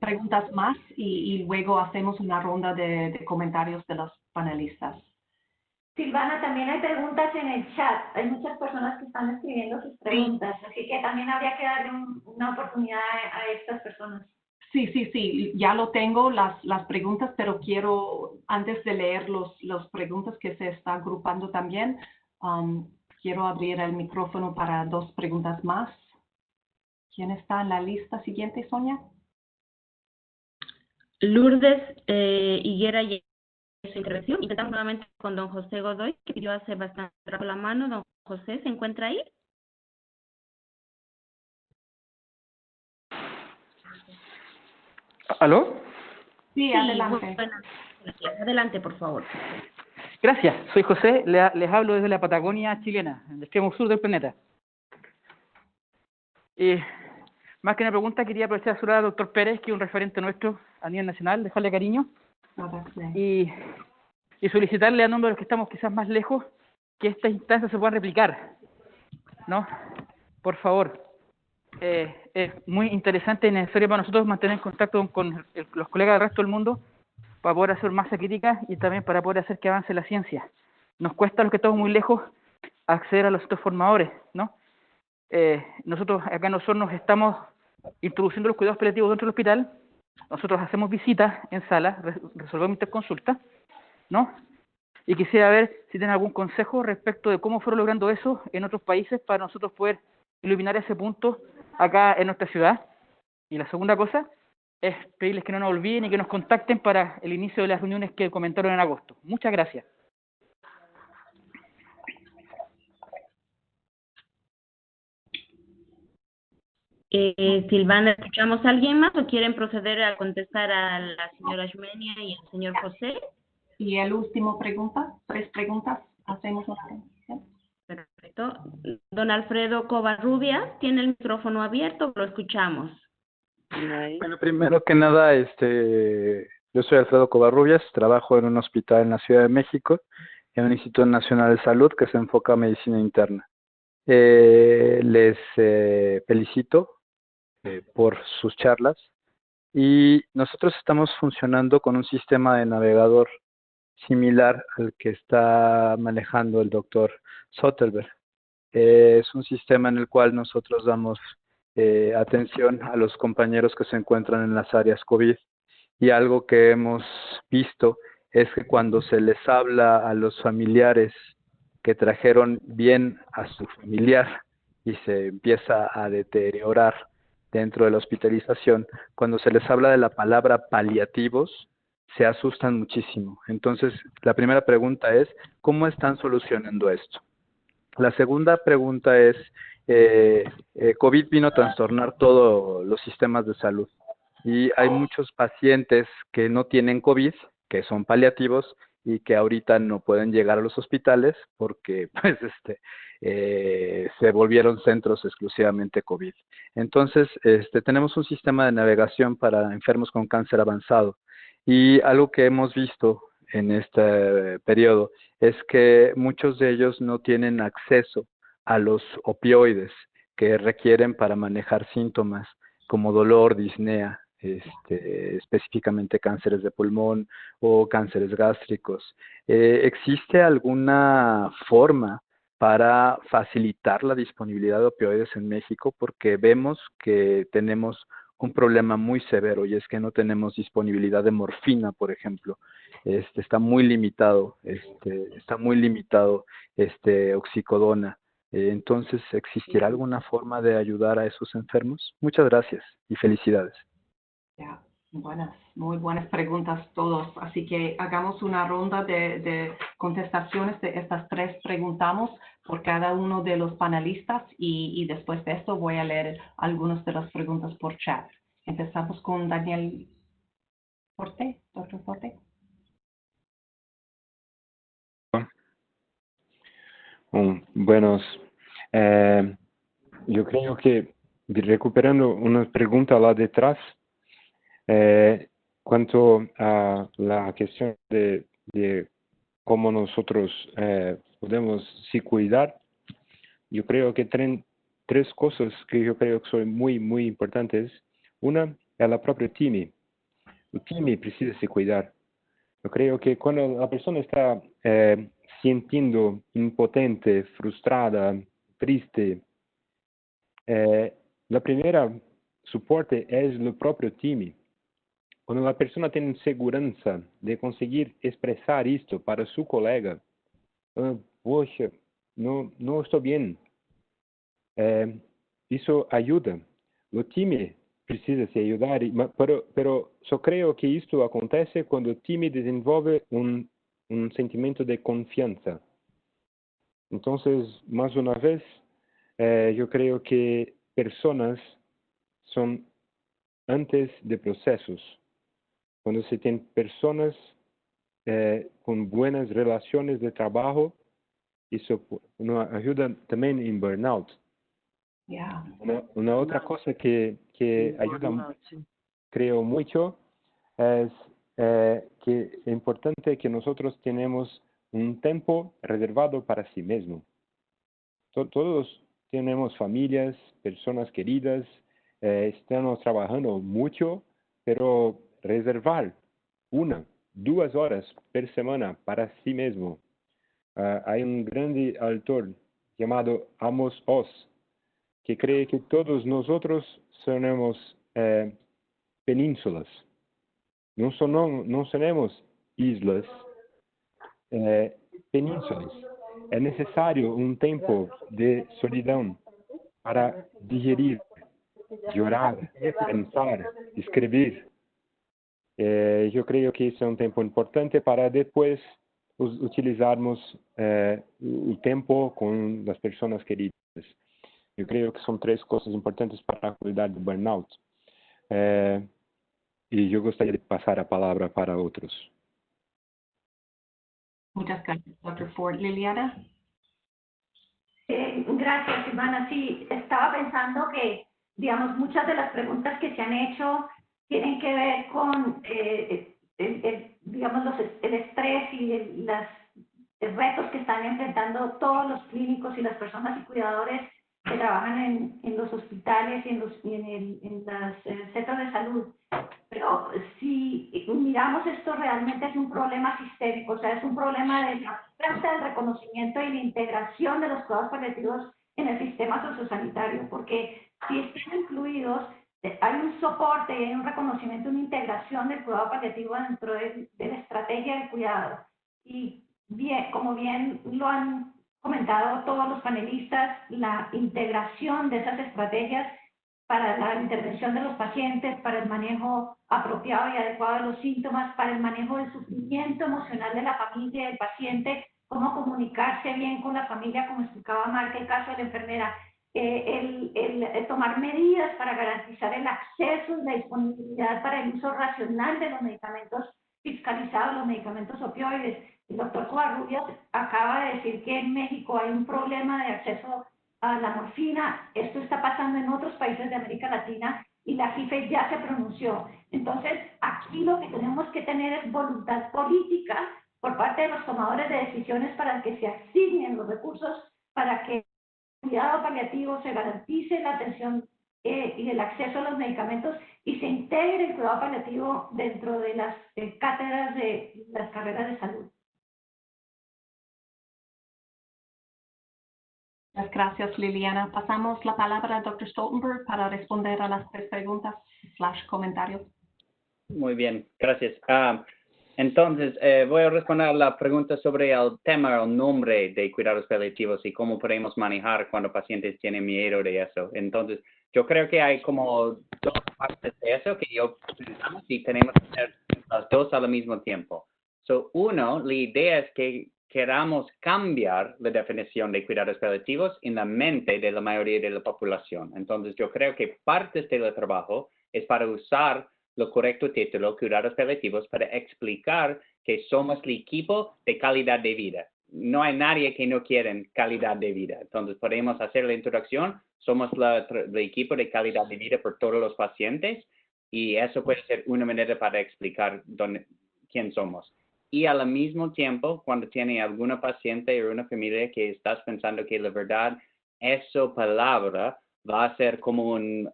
preguntas más y luego hacemos una ronda de comentarios de los panelistas. Silvana, también hay preguntas en el chat. Hay muchas personas que están escribiendo sus preguntas, así que también habría que darle una oportunidad a estas personas. Sí, ya lo tengo, las preguntas, pero quiero, antes de leer las preguntas que se está agrupando también, quiero abrir el micrófono para 2 preguntas más. ¿Quién está en la lista siguiente, Sonia? Lourdes Higuera y su intervención. Intentamos nuevamente con don José Godoy, que pidió hace bastante rato la mano. Don José, ¿se encuentra ahí? ¿Aló? Sí, adelante. Buenas. Adelante, por favor. Gracias, soy José, les hablo desde la Patagonia chilena, en el extremo sur del planeta. Más que una pregunta, quería aprovechar de saludar al doctor Pérez, que es un referente nuestro a nivel nacional, dejarle cariño y solicitarle a nombre de los que estamos quizás más lejos que estas instancias se puedan replicar, ¿no? Por favor. Es muy interesante y necesario para nosotros mantener en contacto con los colegas del resto del mundo para poder hacer masa crítica y también para poder hacer que avance la ciencia. Nos cuesta a los que estamos muy lejos acceder a los centros formadores, ¿no? Nosotros acá en Osorno estamos introduciendo los cuidados paliativos dentro del hospital. Nosotros hacemos visitas en sala, resolvemos interconsultas, ¿no? Y quisiera ver si tienen algún consejo respecto de cómo fueron logrando eso en otros países para nosotros poder iluminar ese punto acá en nuestra ciudad. Y la segunda cosa es pedirles que no nos olviden y que nos contacten para el inicio de las reuniones que comentaron en agosto. Muchas gracias. Silvana, ¿escuchamos a alguien más o quieren proceder a contestar a la señora Xmenia y al señor José? Y el último pregunta, 3 preguntas, hacemos una pregunta. Perfecto. Don Alfredo Covarrubias, tiene el micrófono abierto, lo escuchamos. Bueno, primero que nada, yo soy Alfredo Covarrubias, trabajo en un hospital en la Ciudad de México, en un Instituto Nacional de Salud que se enfoca en medicina interna. Les felicito por sus charlas y nosotros estamos funcionando con un sistema de navegador similar al que está manejando el doctor Sotelberg. Es un sistema en el cual nosotros damos atención a los compañeros que se encuentran en las áreas COVID y algo que hemos visto es que cuando se les habla a los familiares que trajeron bien a su familiar y se empieza a deteriorar dentro de la hospitalización, cuando se les habla de la palabra paliativos, se asustan muchísimo. Entonces, la primera pregunta es, ¿cómo están solucionando esto? La segunda pregunta es, COVID vino a trastornar todos los sistemas de salud y hay muchos pacientes que no tienen COVID, que son paliativos y que ahorita no pueden llegar a los hospitales porque pues se volvieron centros exclusivamente COVID. Entonces, tenemos un sistema de navegación para enfermos con cáncer avanzado y algo que hemos visto en este periodo es que muchos de ellos no tienen acceso a los opioides que requieren para manejar síntomas como dolor, disnea, específicamente cánceres de pulmón o cánceres gástricos. ¿Existe alguna forma para facilitar la disponibilidad de opioides en México? Porque vemos que tenemos un problema muy severo y es que no tenemos disponibilidad de morfina, por ejemplo. Está muy limitado, oxicodona. Entonces, ¿existirá alguna forma de ayudar a esos enfermos? Muchas gracias y felicidades. Ya, muy buenas preguntas todos. Así que hagamos una ronda de contestaciones de estas 3 preguntamos por cada uno de los panelistas y después de esto voy a leer algunas de las preguntas por chat. Empezamos con Daniel Forte, doctor Forte. Buenos. Yo creo que recuperando una pregunta lá detrás, cuanto a la cuestión de cómo nosotros podemos sí cuidar, yo creo que 3 cosas que yo creo que son muy, muy importantes. Una es la propia time. El time precisa se cuidar. Yo creo que cuando la persona está sintiendo impotente, frustrada, triste, la primera soporte es el propio time. Cuando la persona tiene seguranza de conseguir expresar esto para su colega, poxa, no estoy bien. Eso ayuda. El time precisa se ayudar, pero yo creo que esto acontece cuando el time desenvolve un sentimiento de confianza. Entonces, más una vez, yo creo que personas son antes de procesos. Cuando se tienen personas con buenas relaciones de trabajo, eso nos ayuda también en burnout. Yeah. Una otra cosa que ayuda, creo, mucho es que es importante que nosotros tenemos un tiempo reservado para sí mismo. Todos tenemos familias, personas queridas, estamos trabajando mucho, pero reservar 1, 2 horas por semana para sí mismo. Hay un grande autor llamado Amos Oz que cree que todos nosotros somos penínsulas. No somos islas, penínsulas. Es necesario un tiempo de soledad para digerir, llorar, pensar, escribir. Yo creo que es un tiempo importante para después utilizarmos el tiempo con las personas queridas. Yo creo que son 3 cosas importantes para cuidar del burnout. Y yo gustaría de pasar la palabra para otros. Muchas gracias, Dr. Ford. Liliana. Gracias, Ivana. Sí, estaba pensando que, digamos, muchas de las preguntas que se han hecho tienen que ver con, digamos, el estrés y los retos que están enfrentando todos los clínicos y las personas y cuidadores que trabajan en los hospitales y en los centros de salud. Pero si miramos esto, realmente es un problema sistémico, o sea, es un problema de la falta del reconocimiento y la integración de los cuidados paliativos en el sistema sociosanitario, porque si están incluidos, hay un soporte y hay un reconocimiento, una integración del cuidado paliativo dentro de la estrategia de cuidado. Y bien, como bien lo han comentado todos los panelistas, la integración de esas estrategias para la intervención de los pacientes, para el manejo apropiado y adecuado de los síntomas, para el manejo del sufrimiento emocional de la familia y del paciente, cómo comunicarse bien con la familia, como explicaba Marca, el caso de la enfermera, el tomar medidas para garantizar el acceso y la disponibilidad para el uso racional de los medicamentos fiscalizados, los medicamentos opioides. El doctor Covarrubias acaba de decir que en México hay un problema de acceso a la morfina. Esto está pasando en otros países de América Latina y la CIFE ya se pronunció. Entonces, aquí lo que tenemos que tener es voluntad política por parte de los tomadores de decisiones para que se asignen los recursos para que el cuidado paliativo se garantice la atención y el acceso a los medicamentos y se integre el cuidado paliativo dentro de las cátedras de las carreras de salud. Muchas gracias, Liliana. Pasamos la palabra al Dr. Stoltenberg para responder a las 3 preguntas / comentarios. Muy bien, gracias. Entonces, voy a responder a la pregunta sobre el tema, el nombre de cuidados paliativos y cómo podemos manejar cuando pacientes tienen miedo de eso. Entonces, yo creo que hay como 2 partes de eso que yo pensamos y tenemos que hacer las 2 al mismo tiempo. Uno, la idea es que queramos cambiar la definición de cuidados paliativos en la mente de la mayoría de la población. Entonces, yo creo que parte del trabajo es para usar el correcto título, cuidados paliativos, para explicar que somos el equipo de calidad de vida. No hay nadie que no quiera calidad de vida. Entonces, podemos hacer la introducción. Somos el equipo de calidad de vida por todos los pacientes y eso puede ser una manera para explicar quién somos. Y al mismo tiempo, cuando tiene alguna paciente o una familia que estás pensando que la verdad, esa palabra va a ser como un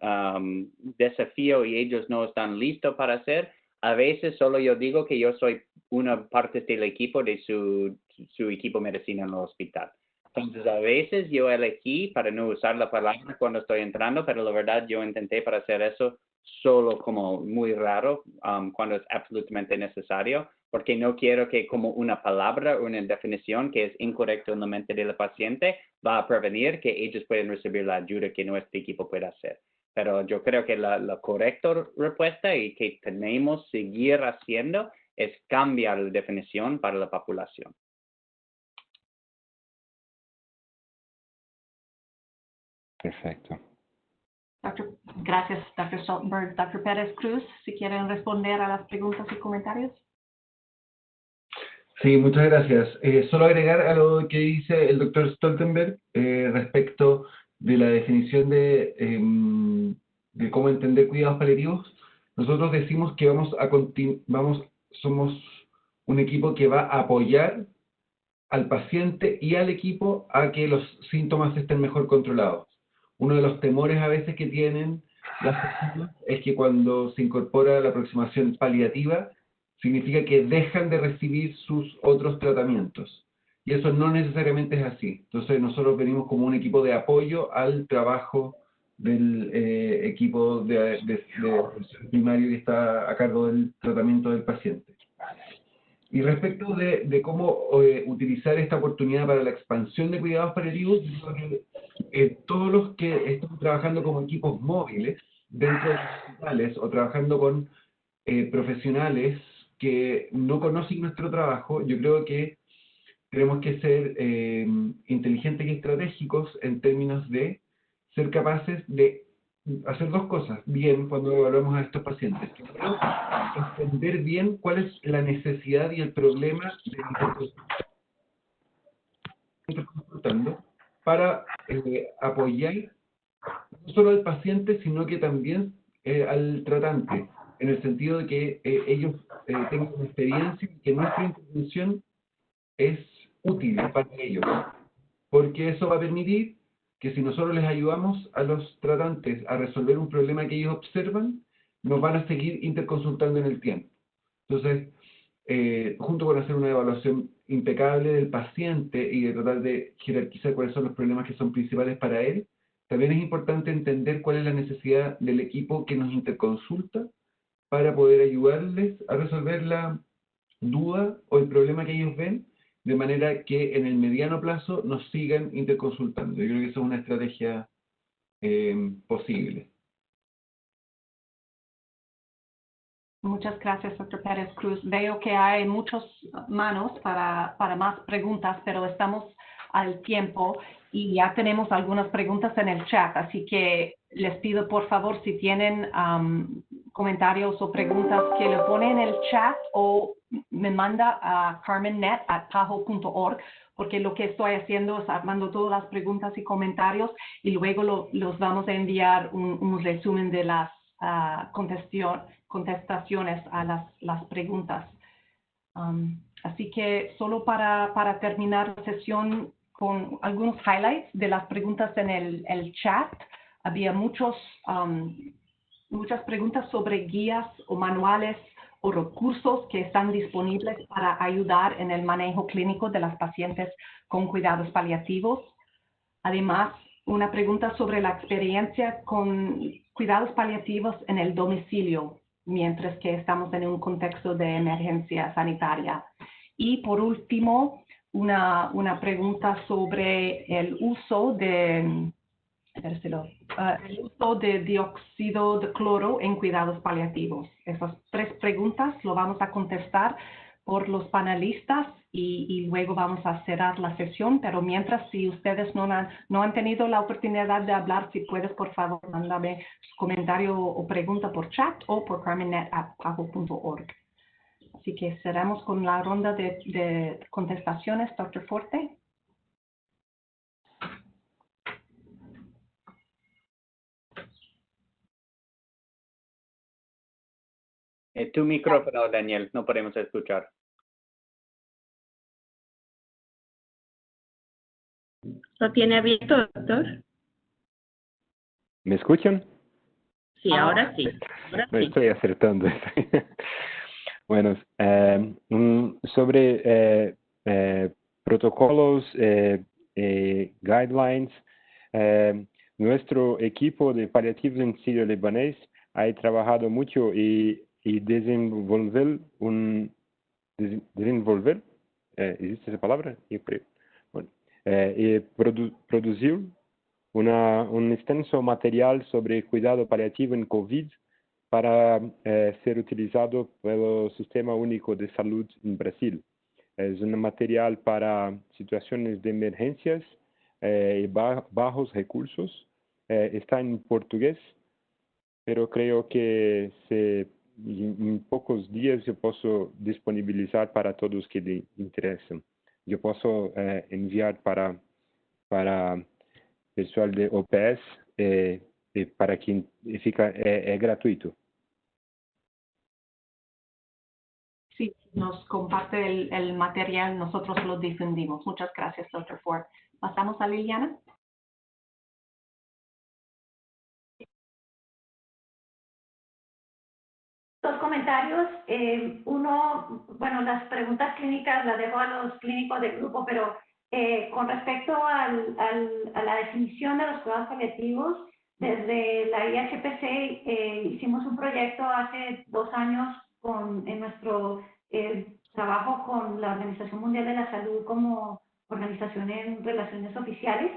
desafío y ellos no están listos para hacer, a veces solo yo digo que yo soy una parte del equipo de su equipo de medicina en el hospital. Entonces, a veces yo elegí para no usar la palabra cuando estoy entrando, pero la verdad yo intenté para hacer eso solo como muy raro cuando es absolutamente necesario, porque no quiero que como una palabra o una definición que es incorrecta en la mente del paciente va a prevenir que ellos puedan recibir la ayuda que nuestro equipo puede hacer. Pero yo creo que la correcta respuesta y que tenemos que seguir haciendo es cambiar la definición para la población. Perfecto. Gracias, Dr. Stoltenberg. Dr. Pérez Cruz, si quieren responder a las preguntas y comentarios. Sí, muchas gracias. Solo agregar a lo que dice el doctor Stoltenberg respecto de la definición de cómo entender cuidados paliativos, nosotros decimos que somos un equipo que va a apoyar al paciente y al equipo a que los síntomas estén mejor controlados. Uno de los temores a veces que tienen las personas es que cuando se incorpora la aproximación paliativa, significa que dejan de recibir sus otros tratamientos. Y eso no necesariamente es así. Entonces nosotros venimos como un equipo de apoyo al trabajo del equipo de primario que está a cargo del tratamiento del paciente. Y respecto de cómo utilizar esta oportunidad para la expansión de cuidados paliativos, yo creo que todos los que están trabajando como equipos móviles dentro de los hospitales o trabajando con profesionales que no conocen nuestro trabajo, yo creo que tenemos que ser inteligentes y estratégicos en términos de ser capaces de hacer dos cosas bien cuando evaluamos a estos pacientes. Primero, entender bien cuál es la necesidad y el problema de interconsultando para apoyar no solo al paciente, sino que también al tratante, en el sentido de que ellos tengan experiencia y que nuestra intervención es útil para ellos, porque eso va a permitir que si nosotros les ayudamos a los tratantes a resolver un problema que ellos observan, nos van a seguir interconsultando en el tiempo. Entonces, junto con hacer una evaluación impecable del paciente y de tratar de jerarquizar cuáles son los problemas que son principales para él, también es importante entender cuál es la necesidad del equipo que nos interconsulta para poder ayudarles a resolver la duda o el problema que ellos ven, de manera que en el mediano plazo nos sigan interconsultando. Yo creo que eso es una estrategia posible. Muchas gracias, Dr. Pérez Cruz. Veo que hay muchas manos para más preguntas, pero estamos al tiempo y ya tenemos algunas preguntas en el chat, así que les pido por favor si tienen comentarios o preguntas que lo ponen en el chat o me manda a carmennet@paho.org, porque lo que estoy haciendo es armando todas las preguntas y comentarios y luego los vamos a enviar un resumen de las contestaciones a las preguntas. Así que solo para terminar la sesión con algunos highlights de las preguntas en el chat, había muchas preguntas sobre guías o manuales o recursos que están disponibles para ayudar en el manejo clínico de las pacientes con cuidados paliativos. Además, una pregunta sobre la experiencia con cuidados paliativos en el domicilio, mientras que estamos en un contexto de emergencia sanitaria. Y por último, una pregunta sobre el uso de dióxido de cloro en cuidados paliativos. Esas 3 preguntas lo vamos a contestar por los panelistas y luego vamos a cerrar la sesión, pero mientras, si ustedes no han tenido la oportunidad de hablar, si puedes, por favor, mándame su comentario o pregunta por chat o por carmennet@paho.org. Así que cerramos con la ronda de contestaciones, Dr. Forte. Tu micrófono, Daniel, no podemos escuchar. ¿Lo tiene abierto, doctor? ¿Me escuchan? Sí, ahora sí. No estoy acertando. Bueno, sobre protocolos, guidelines, nuestro equipo de paliativos en Sirio-Libanés ha trabajado mucho y desenvolver ¿existe esa palabra? Bueno, y producir un extenso material sobre cuidado paliativo en COVID para ser utilizado por el Sistema Único de Salud en Brasil. Es un material para situaciones de emergencias y bajos recursos. Está en portugués, pero creo que en pocos días yo puedo disponibilizar para todos que le interesen. Yo puedo enviar para pessoal de OPS, para quem é gratuito. Sí, nos comparte el material, nosotros lo difundimos. Muchas gracias, Dr. Ford. ¿Pasamos a Liliana? Dos comentarios. Uno, bueno, las preguntas clínicas las dejo a los clínicos del grupo, pero con respecto a la definición de los cuidados paliativos, desde la IHPC hicimos un proyecto hace 2 años en nuestro trabajo con la Organización Mundial de la Salud como organización en relaciones oficiales,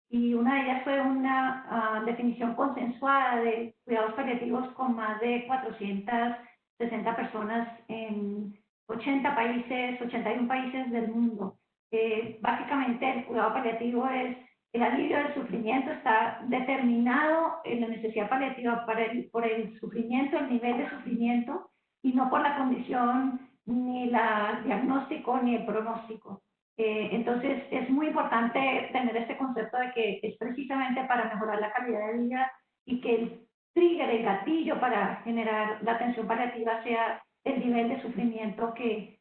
y una de ellas fue una definición consensuada de cuidados paliativos con más de 460 personas en 80 países, 81 países del mundo. Básicamente el cuidado paliativo es el alivio del sufrimiento, está determinado en la necesidad paliativa por el sufrimiento, el nivel de sufrimiento, y no por la condición, ni el diagnóstico, ni el pronóstico. Entonces es muy importante tener este concepto de que es precisamente para mejorar la calidad de vida, y que el trigger, el gatillo para generar la atención paliativa sea el nivel de sufrimiento que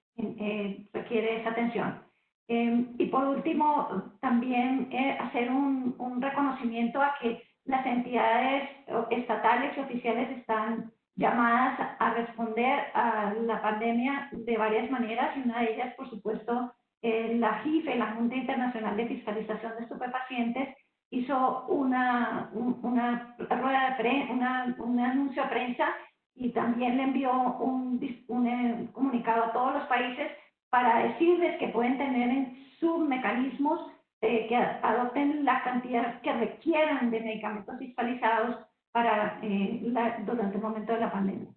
requiere esa atención. Y por último, también hacer un reconocimiento a que las entidades estatales y oficiales están llamadas a responder a la pandemia de varias maneras, y una de ellas, por supuesto, la JIFE, la Junta Internacional de Fiscalización de Estupefacientes, hizo una rueda de prensa, un anuncio a prensa, y también le envió un comunicado a todos los países para decirles que pueden tener en sus mecanismos que adopten la cantidad que requieran de medicamentos fiscalizados durante el momento de la pandemia.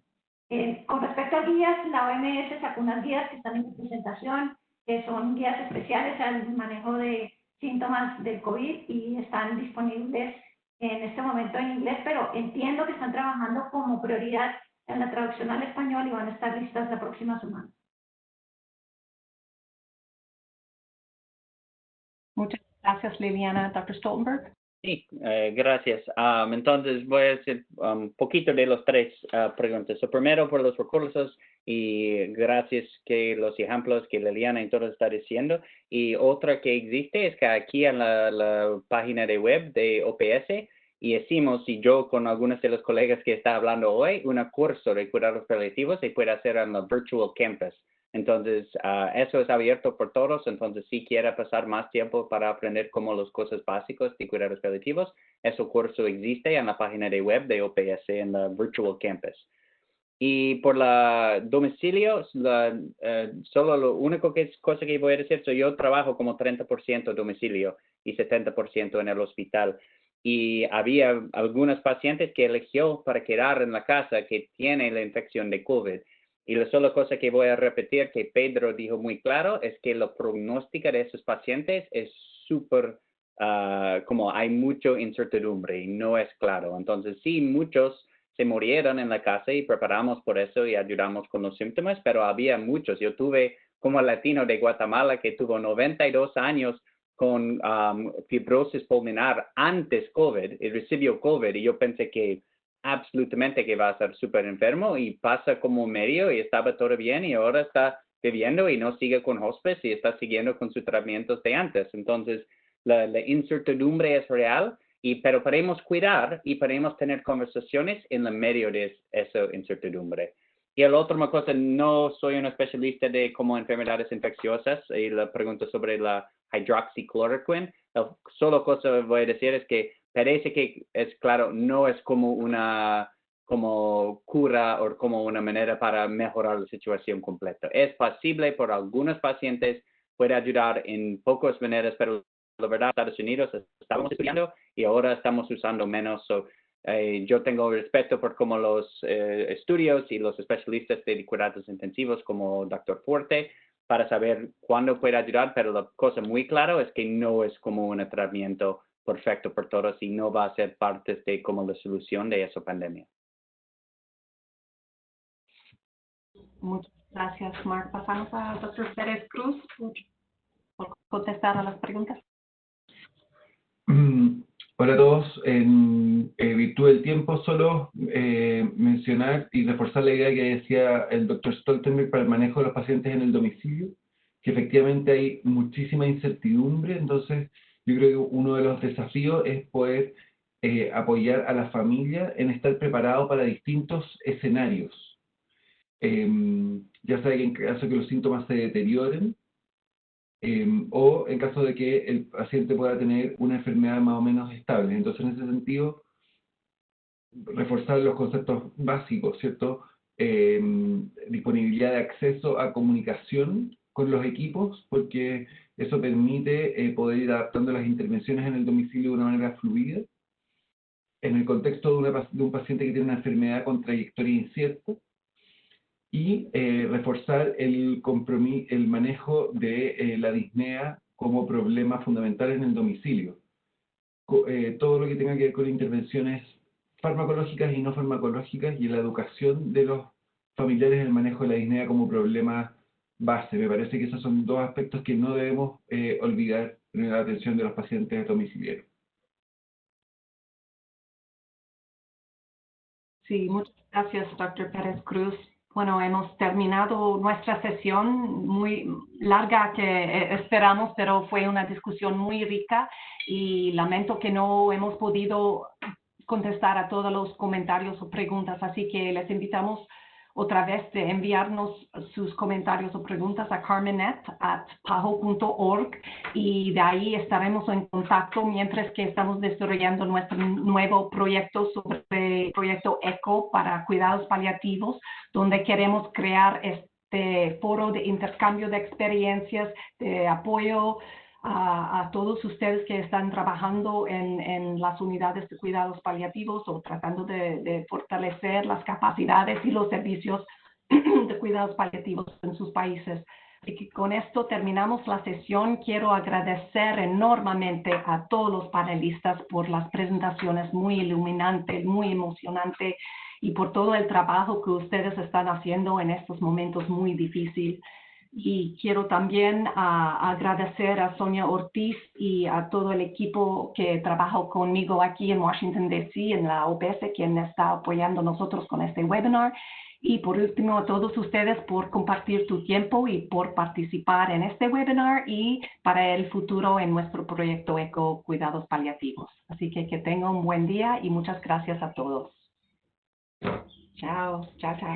Con respecto a guías, la OMS sacó unas guías que están en mi presentación, que son guías especiales al manejo de síntomas del COVID, y están disponibles en este momento en inglés, pero entiendo que están trabajando como prioridad en la traducción al español y van a estar listas la próxima semana. Muchas gracias, Liliana. Dr. Stoltenberg. Sí, gracias. Entonces voy a hacer un poquito de los 3 preguntas. Primero por los recursos, y gracias que los ejemplos que Liliana y todo está diciendo. Y otra que existe es que aquí en la página de web de OPS, y hicimos, y yo con algunos de los colegas que está hablando hoy, un curso de cuidados paliativos se puede hacer en la Virtual Campus. Entonces, eso es abierto por todos. Entonces, si quiere pasar más tiempo para aprender como las cosas básicas de cuidados paliativos, ese curso existe en la página de web de OPS en la Virtual Campus. Y por la domicilio, solo lo único cosa que voy a decir, yo trabajo como 30% domicilio y 70% en el hospital. Y había algunos pacientes que eligió para quedar en la casa que tiene la infección de COVID. Y la sola cosa que voy a repetir que Pedro dijo muy claro es que la pronóstica de esos pacientes es súper, como hay mucha incertidumbre y no es claro. Entonces sí, muchos se murieron en la casa y preparamos por eso y ayudamos con los síntomas, pero había muchos. Yo tuve como latino de Guatemala que tuvo 92 años con fibrosis pulmonar antes COVID y recibió COVID, y yo pensé que absolutamente que va a ser súper enfermo, y pasa como medio y estaba todo bien, y ahora está viviendo y no sigue con hospice y está siguiendo con sus tratamientos de antes. Entonces, la incertidumbre es real, pero podemos cuidar y podemos tener conversaciones en el medio de esa incertidumbre. Y la otra cosa, no soy un especialista de como enfermedades infecciosas, y la pregunta sobre la hydroxychloroquine, la sola cosa que voy a decir es que parece que es claro, no es como una cura o como una manera para mejorar la situación completa. Es posible por algunos pacientes, puede ayudar en pocas maneras, pero la verdad, Estados Unidos estamos estudiando y ahora estamos usando menos. Yo tengo respeto por como los estudios y los especialistas de cuidados intensivos como Dr. Forte para saber cuándo puede ayudar, pero la cosa muy clara es que no es como un tratamiento perfecto por todos y no va a ser parte de como la solución de esa pandemia. Muchas gracias, Mark. Pasamos a Dr. Pérez Cruz por contestar a las preguntas. Hola a todos, en virtud del tiempo solo mencionar y reforzar la idea que decía el doctor Stoltenberg para el manejo de los pacientes en el domicilio, que efectivamente hay muchísima incertidumbre. Entonces yo creo que uno de los desafíos es poder apoyar a la familia en estar preparado para distintos escenarios. Ya sea que en caso de que los síntomas se deterioren, o en caso de que el paciente pueda tener una enfermedad más o menos estable. Entonces, en ese sentido, reforzar los conceptos básicos, ¿cierto? Disponibilidad de acceso a comunicación con los equipos, porque eso permite poder ir adaptando las intervenciones en el domicilio de una manera fluida. En el contexto de un paciente que tiene una enfermedad con trayectoria incierta, y reforzar el manejo de la disnea como problema fundamental en el domicilio. Todo lo que tenga que ver con intervenciones farmacológicas y no farmacológicas y la educación de los familiares en el manejo de la disnea como problema base. Me parece que esos son dos aspectos que no debemos olvidar en la atención de los pacientes domiciliarios. Sí, muchas gracias, Dr. Pérez Cruz. Bueno, hemos terminado nuestra sesión muy larga que esperamos, pero fue una discusión muy rica y lamento que no hemos podido contestar a todos los comentarios o preguntas, así que les invitamos otra vez de enviarnos sus comentarios o preguntas a carmenet@paho.org y de ahí estaremos en contacto mientras que estamos desarrollando nuestro nuevo proyecto sobre el proyecto ECHO para cuidados paliativos, donde queremos crear este foro de intercambio de experiencias, de apoyo a todos ustedes que están trabajando en las unidades de cuidados paliativos o tratando de fortalecer las capacidades y los servicios de cuidados paliativos en sus países. Así que con esto terminamos la sesión. Quiero agradecer enormemente a todos los panelistas por las presentaciones muy iluminantes, muy emocionantes y por todo el trabajo que ustedes están haciendo en estos momentos muy difíciles. Y quiero también agradecer a Sonia Ortiz y a todo el equipo que trabajó conmigo aquí en Washington, D.C., en la OPS, quien está apoyando a nosotros con este webinar. Y por último, a todos ustedes por compartir tu tiempo y por participar en este webinar y para el futuro en nuestro proyecto ECHO Cuidados Paliativos. Así que tengan un buen día y muchas gracias a todos. Chao, chao, chao.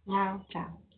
Chao, chao.